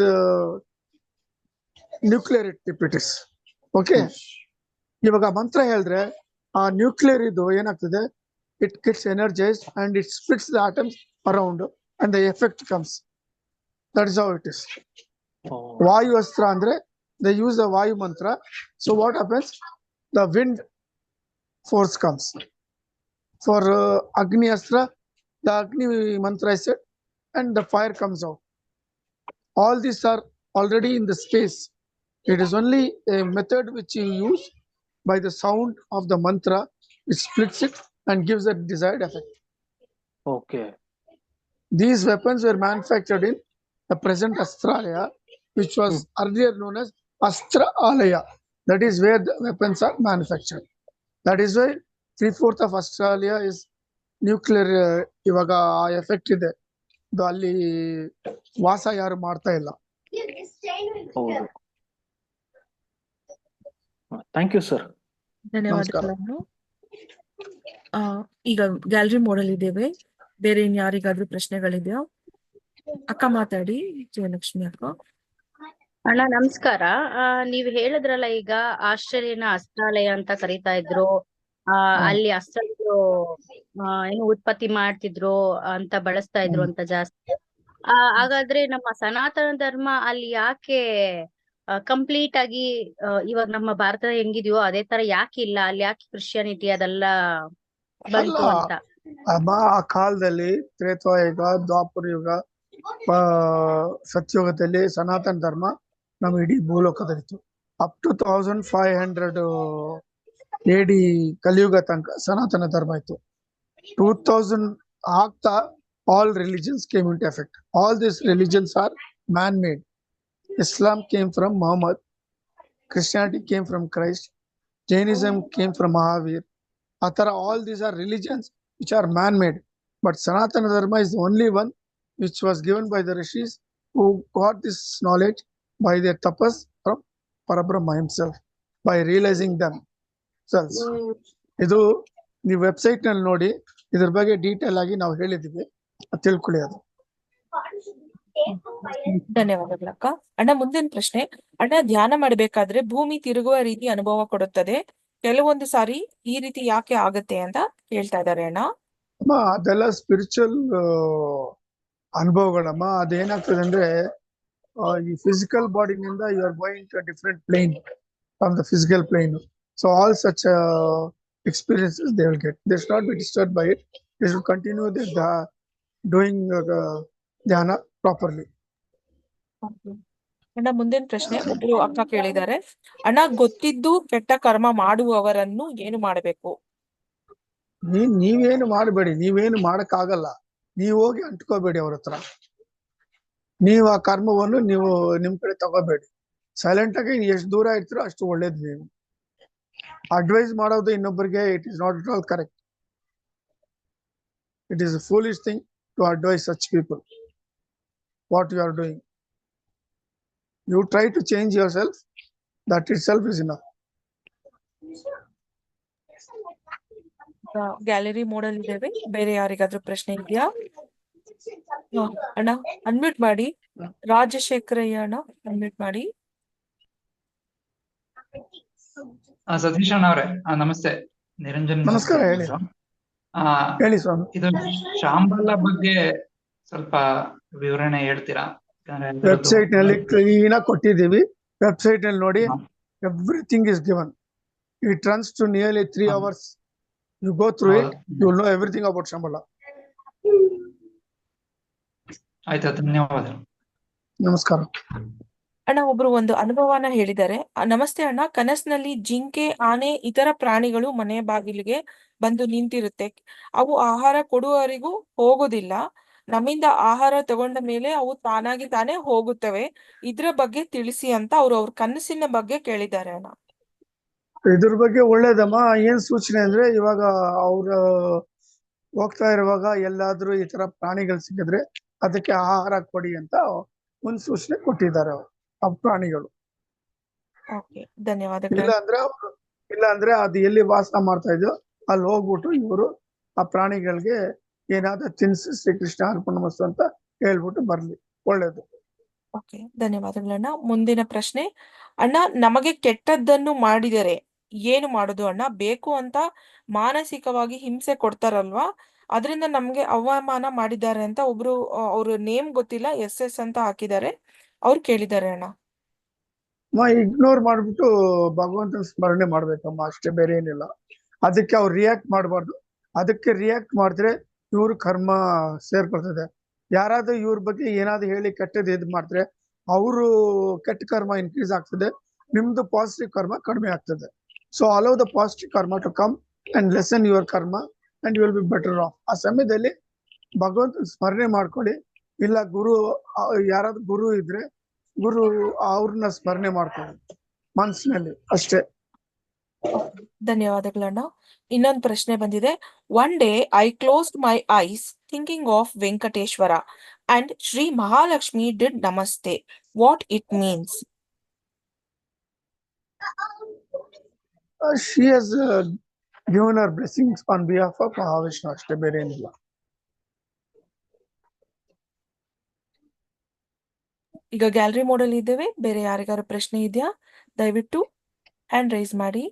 nuclear tip it is. Okay, ಇವಾಗ ಮಂತ್ರ ಹೇಳಿದ್ರೆ ಆ ನ್ಯೂಕ್ಲಿಯರ್ ಇದು ಏನಾಗ್ತದೆ, it gets energised and it splits the atoms around and the effect comes. That is how it is. ವಾಯು ಅಸ್ತ್ರ ಅಂದ್ರೆ they use the vayu mantra. So what happens? The wind force comes. For Agni Astra, the Agni mantra is said and the fire comes out. All these are already in the space. It is only a method which you use by the sound of the mantra, which splits it and gives a desired effect. Okay. These weapons were manufactured in the present Astralaya, which was earlier known as Astra Alaya. That is where the weapons are manufactured. That is why 3/4 of Australia is nuclear. ಇವಾಗ ಆ ಎಫೆಕ್ಟ್ ಇದೆ, ಅದು ಅಲ್ಲಿ ವಾಸ ಯಾರು ಮಾಡ್ತಾ ಇಲ್ಲ. Thank you sir. ಧನ್ಯವಾದಗಳು. ಈಗ ಗ್ಯಾಲರಿ ಮೋಡಲ್ ಇದ್ದೇವೆ. ಬೇರೆ ಯಾರಿಗಾದ್ರೂ ಪ್ರಶ್ನೆಗಳಿದೆಯಾ? ಅಕ್ಕ ಮಾತಾಡಿ, ಜಯಲಕ್ಷ್ಮಿ ಅಕ್ಕ. ಅಣ್ಣ ನಮಸ್ಕಾರ. ನೀವ್ ಹೇಳಿದ್ರಲ್ಲ ಈಗ ಆಸ್ಟ್ರೇಲಿಯಾನ ಅಸ್ತ್ರಾಲಯ ಅಂತ ಕರೀತಾ ಇದ್ರು, ಅಲ್ಲಿ ಅಸ್ತ್ರಗಳು ಏನು ಉತ್ಪತ್ತಿ ಮಾಡ್ತಿದ್ರು ಅಂತ ಬಳಸ್ತಾ ಇದ್ರು ಅಂತ ಜಾಸ್ತಿ. ಹಾಗಾದ್ರೆ ನಮ್ಮ ಸನಾತನ ಧರ್ಮ ಅಲ್ಲಿ ಯಾಕೆ ಕಂಪ್ಲೀಟ್ ಆಗಿ ಇವಾಗ ನಮ್ಮ ಭಾರತ ಹೆಂಗಿದ್ಯೋ ಅದೇ ತರ ಯಾಕೆ ಇಲ್ಲ, ಅಲ್ಲಿ ಯಾಕೆ ಕ್ರಿಶ್ಚಿಯಾನಿಟಿ ಅದೆಲ್ಲ ಬಂತು ಅಂತ? ಆ ಕಾಲದಲ್ಲಿ ತ್ರೇತಾಯುಗ, ದ್ವಾಪರ ಯುಗ, ಸತ್ಯುಗದಲ್ಲಿ ಸನಾತನ ಧರ್ಮ ನಮ್ಮ ಇಡೀ ಭೂಲೋಕದಲ್ಲಿತ್ತು. ಅಪ್ ಟು 1500 AD ಕಲಿಯುಗ ತನಕ ಸನಾತನ ಧರ್ಮ ಇತ್ತು. 2000 ಆಗ್ತಾ all religions came into effect. All these religions are man-made. Islam came from Muhammad, Christianity came from Christ, Jainism came from Mahavir. Atara, all these are religions which are man-made. But Sanatana Dharma is the only one which was given by the rishis who got this knowledge by their tapas from Parabrahma himself, by realizing themselves. ಇದು ನೀವು ವೆಬ್ಸೈಟ್ ನಲ್ಲಿ ನೋಡಿ, ಇದ್ರ ಬಗ್ಗೆ ಡೀಟೇಲ್ ಆಗಿ ನಾವು ಹೇಳಿದೀವಿ, ತಿಳ್ಕೊಳ್ಳಿ ಅದು. ಧನ್ಯವಾದಗಳಕ್ಕ. ಅಣ್ಣ ಮುಂದಿನ ಪ್ರಶ್ನೆ. ಅಣ್ಣ, ಧ್ಯಾನ ಮಾಡಬೇಕಾದ್ರೆ ಭೂಮಿ ತಿರುಗುವ ರೀತಿ ಅನುಭವ ಕೊಡುತ್ತದೆ, ಕೆಲವೊಂದು ಸಾರಿ ಈ ರೀತಿ ಯಾಕೆ ಆಗತ್ತೆ ಅಂತ ಹೇಳ್ತಾ ಇದ್ದಾರೆ ಅಣ್ಣ. ಅಮ್ಮ ಅದೆಲ್ಲ ಸ್ಪಿರಿಚುವಲ್ ಅನುಭವಗಳಮ್ಮ. ಅದೇನಾಗ್ತದೆ ಅಂದ್ರೆ ಈ ಫಿಸಿಕಲ್ ಬಾಡಿನಿಂದ you are going to different plane from the physical plane. So all such experiences they will get. They should not be disturbed by it. They should continue doing dhyana properly. ಅಣ್ಣ ಮುಂದಿನ ಪ್ರಶ್ನೆ ಒಬ್ರು ಅಕ್ಕ ಕೇಳಿದ್ದಾರೆ. ಅಣ್ಣ ಗೊತ್ತಿದ್ದು ಕೆಟ್ಟ ಕರ್ಮ ಮಾಡುವವರನ್ನು ಏನು ಮಾಡಬೇಕು? ನೀವೇನು ಮಾಡಬೇಡಿ, ನೀವೇನು ಮಾಡಕ್ಕಾಗಲ್ಲ. ನೀವು ಹೋಗಿ ಅಂಟ್ಕೋಬೇಡಿ ಅವ್ರ ಹತ್ರ. ನೀವು ಆ ಕರ್ಮವನ್ನು ನೀವು ನಿಮ್ ಕಡೆ ತಗೋಬೇಡಿ. ಸೈಲೆಂಟ್ ಆಗಿ ಎಷ್ಟು ದೂರ ಇರ್ತೀರೋ ಅಷ್ಟು ಒಳ್ಳೇದು. ನೀವು ಅಡ್ವೈಸ್ ಮಾಡೋದು ಇನ್ನೊಬ್ಬರಿಗೆ it is not at all correct. It is a foolish thing to advise such people what you are doing. You try to change yourself. That itself is enough. Gallery ಮೋಡಲ್ ಇದ್ದೇವೆ. ಬೇರೆ ಯಾರಿಗಾದ್ರೂ ಪ್ರಶ್ನೆ ಇದೆಯಾ? ಅಣ್ಣ ಅನ್ಮ್ಯೂಟ್ ಮಾಡಿ. ರಾಜಶೇಖರಯ್ಯ ಅಣ್ಣ ಅನ್ಮ್ಯೂಟ್ ಮಾಡಿ. ಸತೀಶ್ ಅಣ್ಣ ಅವರೇ ನಮಸ್ತೆ. ನಿರಂಜನ್ ನಮಸ್ಕಾರ. ಹೇಳಿ ಸ್ವಾಮಿ. ಇದು ಶಾಂಬಲ ಬಗ್ಗೆ ಸ್ವಲ್ಪ ವಿವರಣೆ ಹೇಳ್ತೀರಾ? ವೆಬ್ಸೈಟ್ ನಲ್ಲಿ ಕ್ಲೀನ್ ಆಗಿ ಕೊಟ್ಟಿದ್ದೀವಿ. ವೆಬ್ಸೈಟ್ ನಲ್ಲಿ ನೋಡಿ, everything is given. It runs to nearly 3 hours. You go through it, you will know everything about Shambhala. ಆಯ್ತಾ, ಧನ್ಯವಾದ. ನಮಸ್ಕಾರ. ಅಣ್ಣ ಒಬ್ರು ಒಂದು ಅನುಭವನ ಹೇಳಿದ್ದಾರೆ. ನಮಸ್ತೆ ಅಣ್ಣ, ಕನಸಿನಲ್ಲಿ ಜಿಂಕೆ, ಆನೆ ಇತರ ಪ್ರಾಣಿಗಳು ಮನೆ ಬಾಗಿಲಿಗೆ ಬಂದು ನಿಂತಿರುತ್ತೆ. ಅವು ಆಹಾರ ಕೊಡುವವರಿಗೂ ಹೋಗೋದಿಲ್ಲ. ನಮ್ಮಿಂದ ಆಹಾರ ತಗೊಂಡ ಮೇಲೆ ಅವು ತಾನಾಗಿ ತಾನೇ ಹೋಗುತ್ತವೆ. ಇದ್ರ ಬಗ್ಗೆ ತಿಳಿಸಿ ಅಂತ ಅವ್ರ ಕನಸಿನ ಬಗ್ಗೆ ಕೇಳಿದ್ದಾರೆ ಅಣ್ಣ. ಇದ್ರ ಬಗ್ಗೆ ಒಳ್ಳೇದಮ್ಮ. ಏನ್ ಸೂಚನೆ ಅಂದ್ರೆ, ಇವಾಗ ಅವ್ರ ಹೋಗ್ತಾ ಇರುವಾಗ ಎಲ್ಲಾದ್ರೂ ಈ ತರ ಪ್ರಾಣಿಗಳು ಸಿಕ್ಕಿದ್ರೆ ಅದಕ್ಕೆ ಆಹಾರ ಕೊಡಿ ಅಂತ ಒಂದು ಸೂಚನೆ ಕೊಟ್ಟಿದ್ದಾರೆ ಆ ಪ್ರಾಣಿಗಳು. ಧನ್ಯವಾದಗಳು. ಇಲ್ಲ ಅಂದ್ರೆ ಅದು ಎಲ್ಲಿ ವಾಸ ಮಾಡ್ತಾ ಇದೆಯೋ ಅಲ್ಲಿ ಹೋಗ್ಬಿಟ್ಟು ಇವರು ಆ ಪ್ರಾಣಿಗಳಿಗೆ ಏನಾದ್ರೂ ತಿನ್ಸಿ ಶ್ರೀಕೃಷ್ಣ ಅರ್ಪಣಮಸ್ತು ಅಂತ ಹೇಳ್ಬಿಟ್ಟು ಬರ್ಲಿ. ಒಳ್ಳೇದು. ಧನ್ಯವಾದಗಳಣ್ಣ. ಮುಂದಿನ ಪ್ರಶ್ನೆ. ಅಣ್ಣ, ನಮಗೆ ಕೆಟ್ಟದ್ದನ್ನು ಮಾಡಿದರೆ ಏನು ಮಾಡೋದು ಅಣ್ಣ? ಬೇಕು ಅಂತ ಮಾನಸಿಕವಾಗಿ ಹಿಂಸೆ ಕೊಡ್ತಾರಲ್ವಾ, ಅದರಿಂದ ನಮ್ಗೆ ಅವಮಾನ ಮಾಡಿದ್ದಾರೆ ಅಂತ ಒಬ್ರು, ಅವ್ರ ನೇಮ್ ಗೊತ್ತಿಲ್ಲ, SS ಅಂತ ಹಾಕಿದ್ದಾರೆ, ಅವ್ರು ಕೇಳಿದ್ದಾರೆ ಅಣ್ಣ. ಇಗ್ನೋರ್ ಮಾಡ್ಬಿಟ್ಟು ಭಗವಂತನ ಸ್ಮರಣೆ ಮಾಡ್ಬೇಕಮ್ಮ, ಅಷ್ಟೇ, ಬೇರೆ ಏನಿಲ್ಲ. ಅದಕ್ಕೆ ಅವ್ರು ರಿಯಾಕ್ಟ್ ಮಾಡಬಾರ್ದು. ಅದಕ್ಕೆ ರಿಯಾಕ್ಟ್ ಮಾಡಿದ್ರೆ ಇವ್ರ ಕರ್ಮ ಸೇರ್ಕೊಳ್ತದೆ. ಯಾರಾದ್ರೂ ಇವ್ರ ಬಗ್ಗೆ ಏನಾದ್ರು ಹೇಳಿ ಕೆಟ್ಟದ್ದು ಇದು ಮಾಡಿದ್ರೆ ಅವರು ಕೆಟ್ಟ ಕರ್ಮ ಇನ್ಕ್ರೀಸ್ ಆಗ್ತದೆ, ನಿಮ್ದು ಪಾಸಿಟಿವ್ ಕರ್ಮ ಕಡಿಮೆ ಆಗ್ತದೆ. So allow the positive karma to come and lessen your karma and you will be better off. ಆ ಸಮಯದಲ್ಲಿ ಭಗವಂತನ ಸ್ಮರಣೆ ಮಾಡ್ಕೊಳ್ಳಿ. ಇಲ್ಲ ಯಾರಾದ್ರೂ ಗುರು ಇದ್ರೆ ಗುರು ಅವ್ರನ್ನ ಸ್ಮರಣೆ ಮಾಡ್ಕೊಳ್ಳಿ ಮನಸ್ಸಿನಲ್ಲಿ, ಅಷ್ಟೇ. ಧನ್ಯವಾದಗಳಣ್ಣ. ಇನ್ನೊಂದು ಪ್ರಶ್ನೆ ಬಂದಿದೆ. One day I closed my eyes thinking of Venkateshwara and Shri Mahalakshmi did namaste. What it means? She has given her blessings on behalf of Mahavishnu, ಅಷ್ಟೇ, ಬೇರೆ ಏನಿಲ್ಲ. ಈಗ ಗ್ಯಾಲರಿ ಮೋಡಲ್ ಇದ್ದೇವೆ. ಬೇರೆ ಯಾರಿಗಾರು ಪ್ರಶ್ನೆ ಇದೆಯಾ? ದಯವಿಟ್ಟು ಹ್ಯಾಂಡ್ ರೈಸ್ ಮಾಡಿ.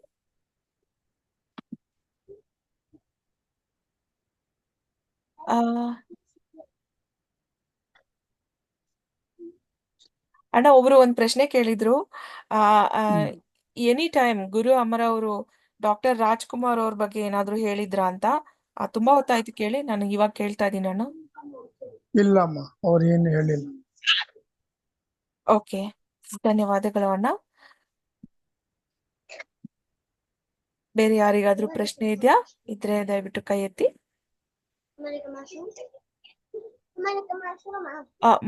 ಅಣ್ಣ ಒಬ್ರು ಒಂದ್ ಪ್ರಶ್ನೆ ಕೇಳಿದ್ರು. ಎನಿ ಟೈಮ್ ಗುರು ಅಮರ ಅವರು ಡಾಕ್ಟರ್ ರಾಜ್ಕುಮಾರ್ ಅವ್ರ ಬಗ್ಗೆ ಏನಾದ್ರು ಹೇಳಿದ್ರ ಅಂತ. ತುಂಬಾ ಹೊತ್ತಾಯ್ತು ಕೇಳಿ, ನಾನು ಇವಾಗ ಕೇಳ್ತಾ ಇದೀನಿ ಅಣ್ಣ. ಇಲ್ಲಮ್ಮ, ಅವ್ರು ಏನು ಹೇಳಿಲ್ಲ. ಓಕೆ, ಧನ್ಯವಾದಗಳು ಅಣ್ಣ. ಬೇರೆ ಯಾರಿಗಾದ್ರೂ ಪ್ರಶ್ನೆ ಇದೆಯಾ? ಇದ್ರೆ ದಯವಿಟ್ಟು ಕೈ ಎತ್ತಿ.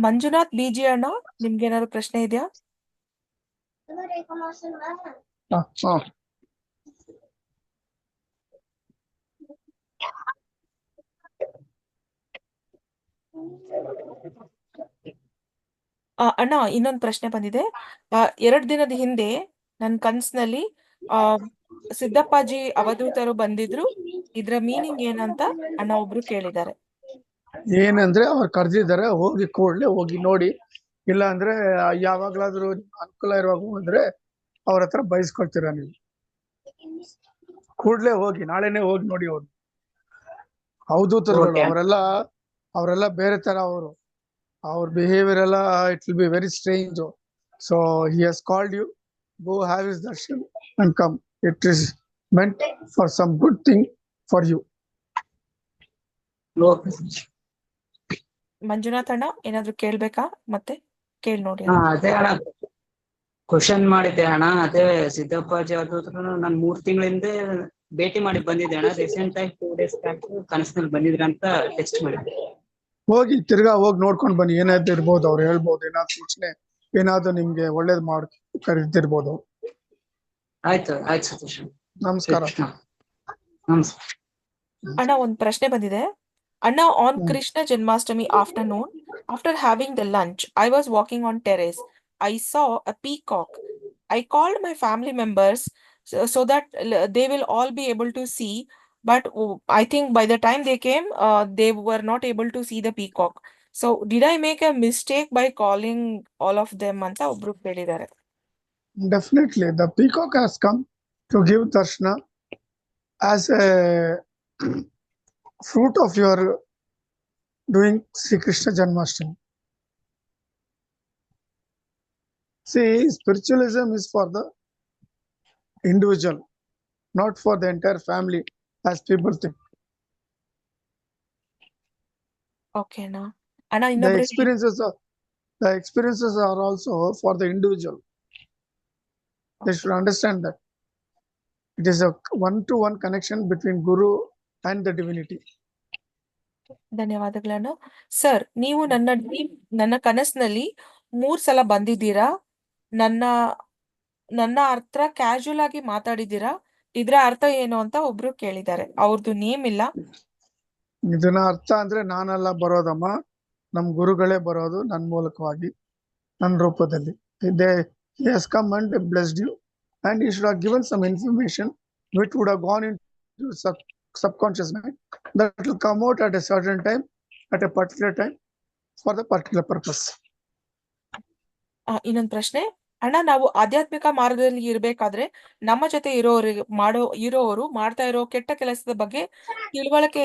ಮಂಜುನಾಥ್ ಬಿಜಿ ಅಣ್ಣ, ನಿಮ್ಗೆ ಏನಾದ್ರು ಪ್ರಶ್ನೆ ಇದೆಯಾ? ಅಣ್ಣ ಇನ್ನೊಂದು ಪ್ರಶ್ನೆ ಬಂದಿದೆ. 2 ದಿನದ ಹಿಂದೆ ನನ್ ಕನ್ಸಿನಲ್ಲಿ ಸಿದ್ದಪ್ಪಾಜಿ ಅವಧೂತರು ಬಂದಿದ್ರು. ಇದ್ರ ಮೀನಿಂಗ್ ಏನಂತ ಅಣ್ಣ ಒಬ್ರು ಕೇಳಿದ್ದಾರೆ. ಏನಂದ್ರೆ ಅವ್ರು ಕರೆದಿದ್ದಾರೆ, ಹೋಗಿ ಕೂಡಲೇ ಹೋಗಿ ನೋಡಿ. ಇಲ್ಲ ಅಂದ್ರೆ ಯಾವಾಗ್ಲಾದ್ರೂ ಅನುಕೂಲ ಇರುವಾಗ ಹೋದ್ರೆ ಅವ್ರ ಹತ್ರ ಬಯಸ್ಕೊಳ್ತೀರಾ ನೀವು. ಕೂಡ್ಲೇ ಹೋಗಿ, ನಾಳೆನೆ ಹೋಗಿ ನೋಡಿ ಅವ್ರು. ಅವಧೂತರುಗಳು Okay. ಅವರೆಲ್ಲ ಬೇರೆ ತರ ಅವರು. ಅವ್ರ ಬಿಹೇವಿಯರ್ ಎಲ್ಲ it will be very strange. So he has called you, go have his darshan and come. It is meant for some good thing for you. Okay. Manjunath ಅಣ್ಣ ಏನಾದ್ರು ಕೇಳ್ಬೇಕಾ? ಮತ್ತೆ ಕೇಳ್ ನೋಡಿ ಹಾ ಅಣ್ಣ. ಅದೇ ಅಣ್ಣ ಕ್ವಶನ್ ಮಾಡಿದ್ದೆ ಅಣ್ಣ. ಅದೇ ಸಿದ್ದಪ್ಪಾಜಿ ಅವ್ರದ್ದು ನಾನು 3 ತಿಂಗಳಿಂದ ಭೇಟಿ ಮಾಡಿ ಬಂದಿದ್ದೆ ಅಣ್ಣ. ರೀಸೆಂಟ್ ಆಗಿ 2 days ಬ್ಯಾಕ್ ಕನಸಿನಲ್ಲಿ ಬಂದಿದ್ರ ಅಂತ ಟೆಕ್ಸ್ಟ್ ಮಾಡಿದ್ದೆ. ಹೋಗಿ ತಿರ್ಗಾ ಹೋಗಿ ನೋಡ್ಕೊಂಡು ಬನ್ನಿ, ಏನಾದ್ರು ಇರ್ಬೋದು, ಅವ್ರು ಹೇಳ್ಬೋದು, ಏನಾದ್ರು ಸೂಚನೆ ಏನಾದ್ರು ನಿಮ್ಗೆ ಒಳ್ಳೇದ್ ಮಾಡಿ ಕರೀತಿರ್ಬೋದು. ಆಯ್ತು ಆಯ್ತು ಸತೀಶ್. ನಮಸ್ಕಾರ. ನಮಸ್ಕಾರ ಅಣ್ಣ ಒಂದ್ ಪ್ರಶ್ನೆ ಬಂದಿದೆ. ಅಣ್ಣ, on Krishna Janmashtami afternoon, after having the lunch, I was walking on terrace. I saw a peacock. I called my family members so that they will all be able to see, but I think by the time they came, they were not able to see the peacock. So did I make a mistake by calling all of them anta obru kelidare? Definitely, the peacock has come to give darshana as a fruit of your doing Sri Krishna Janmashtami. See, spiritualism is for the individual, not for the entire family, as people think. Okay na. Anna The innobru experiences are also for the individual. They should understand that it is a one-to-one connection between Guru and the divinity. ಧನ್ಯವಾದಗಳನ್ನ. ಸರ್, ನೀವು ನನ್ನ ಕನಸಿನಲ್ಲಿ 3 ಸಲ ಬಂದಿದ್ದೀರಾ. ನನ್ನ ಹತ್ರ ಕ್ಯಾಶುಯಲ್ ಆಗಿ ಮಾತಾಡಿದ್ದೀರಾ. ಇದ್ರ ಅರ್ಥ ಏನು ಅಂತ ಒಬ್ರು ಕೇಳಿದ್ದಾರೆ. ಅವ್ರದ್ದು ನೇಮ್ ಇಲ್ಲ. ಇದನ್ನ ಅರ್ಥ ಅಂದ್ರೆ ನಾನೆಲ್ಲ ಬರೋದಮ್ಮ, ನಮ್ ಗುರುಗಳೇ ಬರೋದು ನನ್ನ ಮೂಲಕವಾಗಿ, ನನ್ನ ರೂಪದಲ್ಲಿ. He has come and blessed you, and he should have given some information which would have gone into subconscious mind, that will come out at a certain time, at a particular time, for the particular purpose. ಇನ್ನೊಂದು ಪ್ರಶ್ನೆ. ಅಣ್ಣ, ನಾವು ಆಧ್ಯಾತ್ಮಿಕ ಮಾರ್ಗದಲ್ಲಿ ಇರ್ಬೇಕಾದ್ರೆ ನಮ್ಮ ಜೊತೆ ಇರೋರು ಮಾಡ್ತಾ ಇರೋ ಕೆಟ್ಟ ಕೆಲಸದ ಬಗ್ಗೆ ತಿಳುವಳಿಕೆ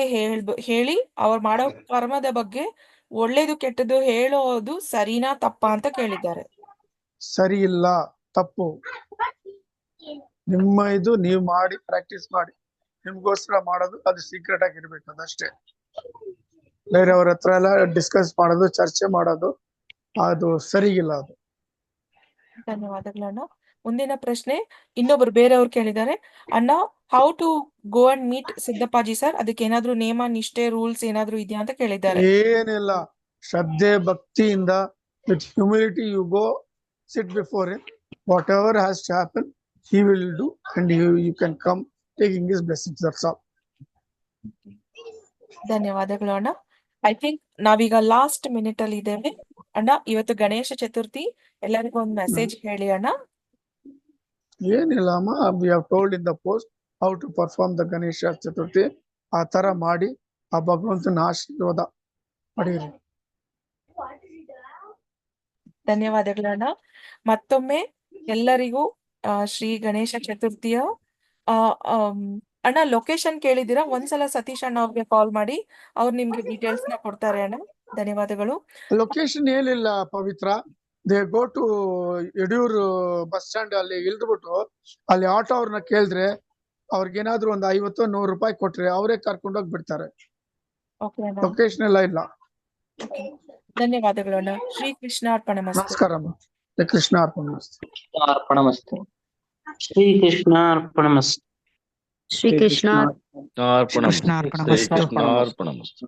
ಹೇಳಿ ಅವ್ರು ಮಾಡೋ ಕರ್ಮದ ಬಗ್ಗೆ ಒಳ್ಳೇದು ಕೆಟ್ಟದ್ದು ಹೇಳೋದು ಸರಿನಾ ತಪ್ಪಾ ಅಂತ ಕೇಳಿದ್ದಾರೆ. ಸರಿ ಇಲ್ಲ, ತಪ್ಪು. ನಿಮ್ಮ ಇದು ನೀವು ಮಾಡಿ, ಪ್ರಾಕ್ಟೀಸ್ ಮಾಡಿ, ನಿಮ್ಗೋಸ್ಕರ ಮಾಡೋದು, ಅದು ಸೀಕ್ರೆಟ್ ಆಗಿರ್ಬೇಕು, ಅದಷ್ಟೇ. ಬೇರೆಯವ್ರ ಹತ್ರ ಎಲ್ಲ ಡಿಸ್ಕಸ್ ಮಾಡೋದು, ಚರ್ಚೆ ಮಾಡೋದು, ಅದು ಸರಿಗಿಲ್ಲ ಅದು. ಧನ್ಯವಾದಗಳಣ್ಣ. ಮುಂದಿನ ಪ್ರಶ್ನೆ ಇನ್ನೊಬ್ರು ಬೇರೆಯವ್ರು ಕೇಳಿದ್ದಾರೆ. ಅಣ್ಣ, how to go and meet Siddappaji sir, ಅದಕ್ಕೆ ಏನಾದ್ರು ನೇಮ ನಿಷ್ಠೆ ರೂಲ್ಸ್ ಏನಾದ್ರು ಇದೆಯಾ ಅಂತ ಕೇಳಿದ್ದಾರೆ. ಏನಿಲ್ಲ, ಶ್ರದ್ಧೆ ಭಕ್ತಿಯಿಂದ, with humility you go, sit before him. Whatever has to happen, he will do, and you can come taking his blessings. That's all. ಧನ್ಯವಾದಗಳು ಅಣ್ಣ. ಐ ಥಿಂಕ್ ನಾವೀಗ ಲಾಸ್ಟ್ ಮಿನಿಟ್ ಅಲ್ಲಿ ಇದ್ದೇವೆ. ಅಣ್ಣ, ಇವತ್ತು ಗಣೇಶ ಚತುರ್ಥಿ, ಎಲ್ಲರಿಗೂ ಒಂದು ಮೆಸೇಜ್ ಹೇಳಿ ಅಣ್ಣ. ಏನಿಲ್ಲ ಅಮ್ಮ, we have told in the post how to perform the Ganesha Chaturthi. ಆ ತರ ಮಾಡಿ ಆ ಭಗವಂತನ ಆಶೀರ್ವಾದ ಪಡೆಯಿರಿ. ಧನ್ಯವಾದಗಳಣ್ಣ. ಮತ್ತೊಮ್ಮೆ ಎಲ್ಲರಿಗೂ ಶ್ರೀ ಗಣೇಶ ಚತುರ್ಥಿಯ ಅಣ್ಣ ಲೊಕೇಶನ್ ಕೇಳಿದಿರಾ? ಒಂದ್ಸಲ ಸತೀಶ್ ಅಣ್ಣ ಅವ್ರಿಗೆ ಕಾಲ್ ಮಾಡಿ, ಅವ್ರು ನಿಮ್ಗೆ ಡೀಟೇಲ್ಸ್ ನ ಕೊಡ್ತಾರೆ ಅಣ್ಣ. ಧನ್ಯವಾದಗಳು. ಲೊಕೇಶನ್ ಏನಿಲ್ಲ Pavitra, they go to Yediyur bus stand ಅಲ್ಲಿ ಇಳಿದ್ಬಿಟ್ಟು ಅಲ್ಲಿ ಆಟೋ ಅವ್ರನ್ನ ಕೇಳಿದ್ರೆ ಅವ್ರಿಗೇನಾದ್ರು ಒಂದು 50-100 ರೂಪಾಯಿ ಕೊಟ್ರೆ ಅವರೇ ಕರ್ಕೊಂಡೋಗಿ ಬಿಡ್ತಾರೆ. ಲೊಕೇಶನ್ ಎಲ್ಲ ಇಲ್ಲ. ಧನ್ಯವಾದಗಳು ಅಣ್ಣ. ಶ್ರೀ ಕೃಷ್ಣ ಅರ್ಪಣಮಸ್ತು. ನಮಸ್ಕಾರಮ್ಮ. ಕೃಷ್ಣ ಅರ್ಪಣಮಸ್ತು. ಅರ್ಪಣಮಸ್ತು. ಶ್ರೀ ಕೃಷ್ಣ ಅರ್ಪಣಮಸ್ತು. ಶ್ರೀ ಕೃಷ್ಣ ಅರ್ಪಣಮಸ್ತು. ಕೃಷ್ಣ ಅರ್ಪಣಮಸ್ತು.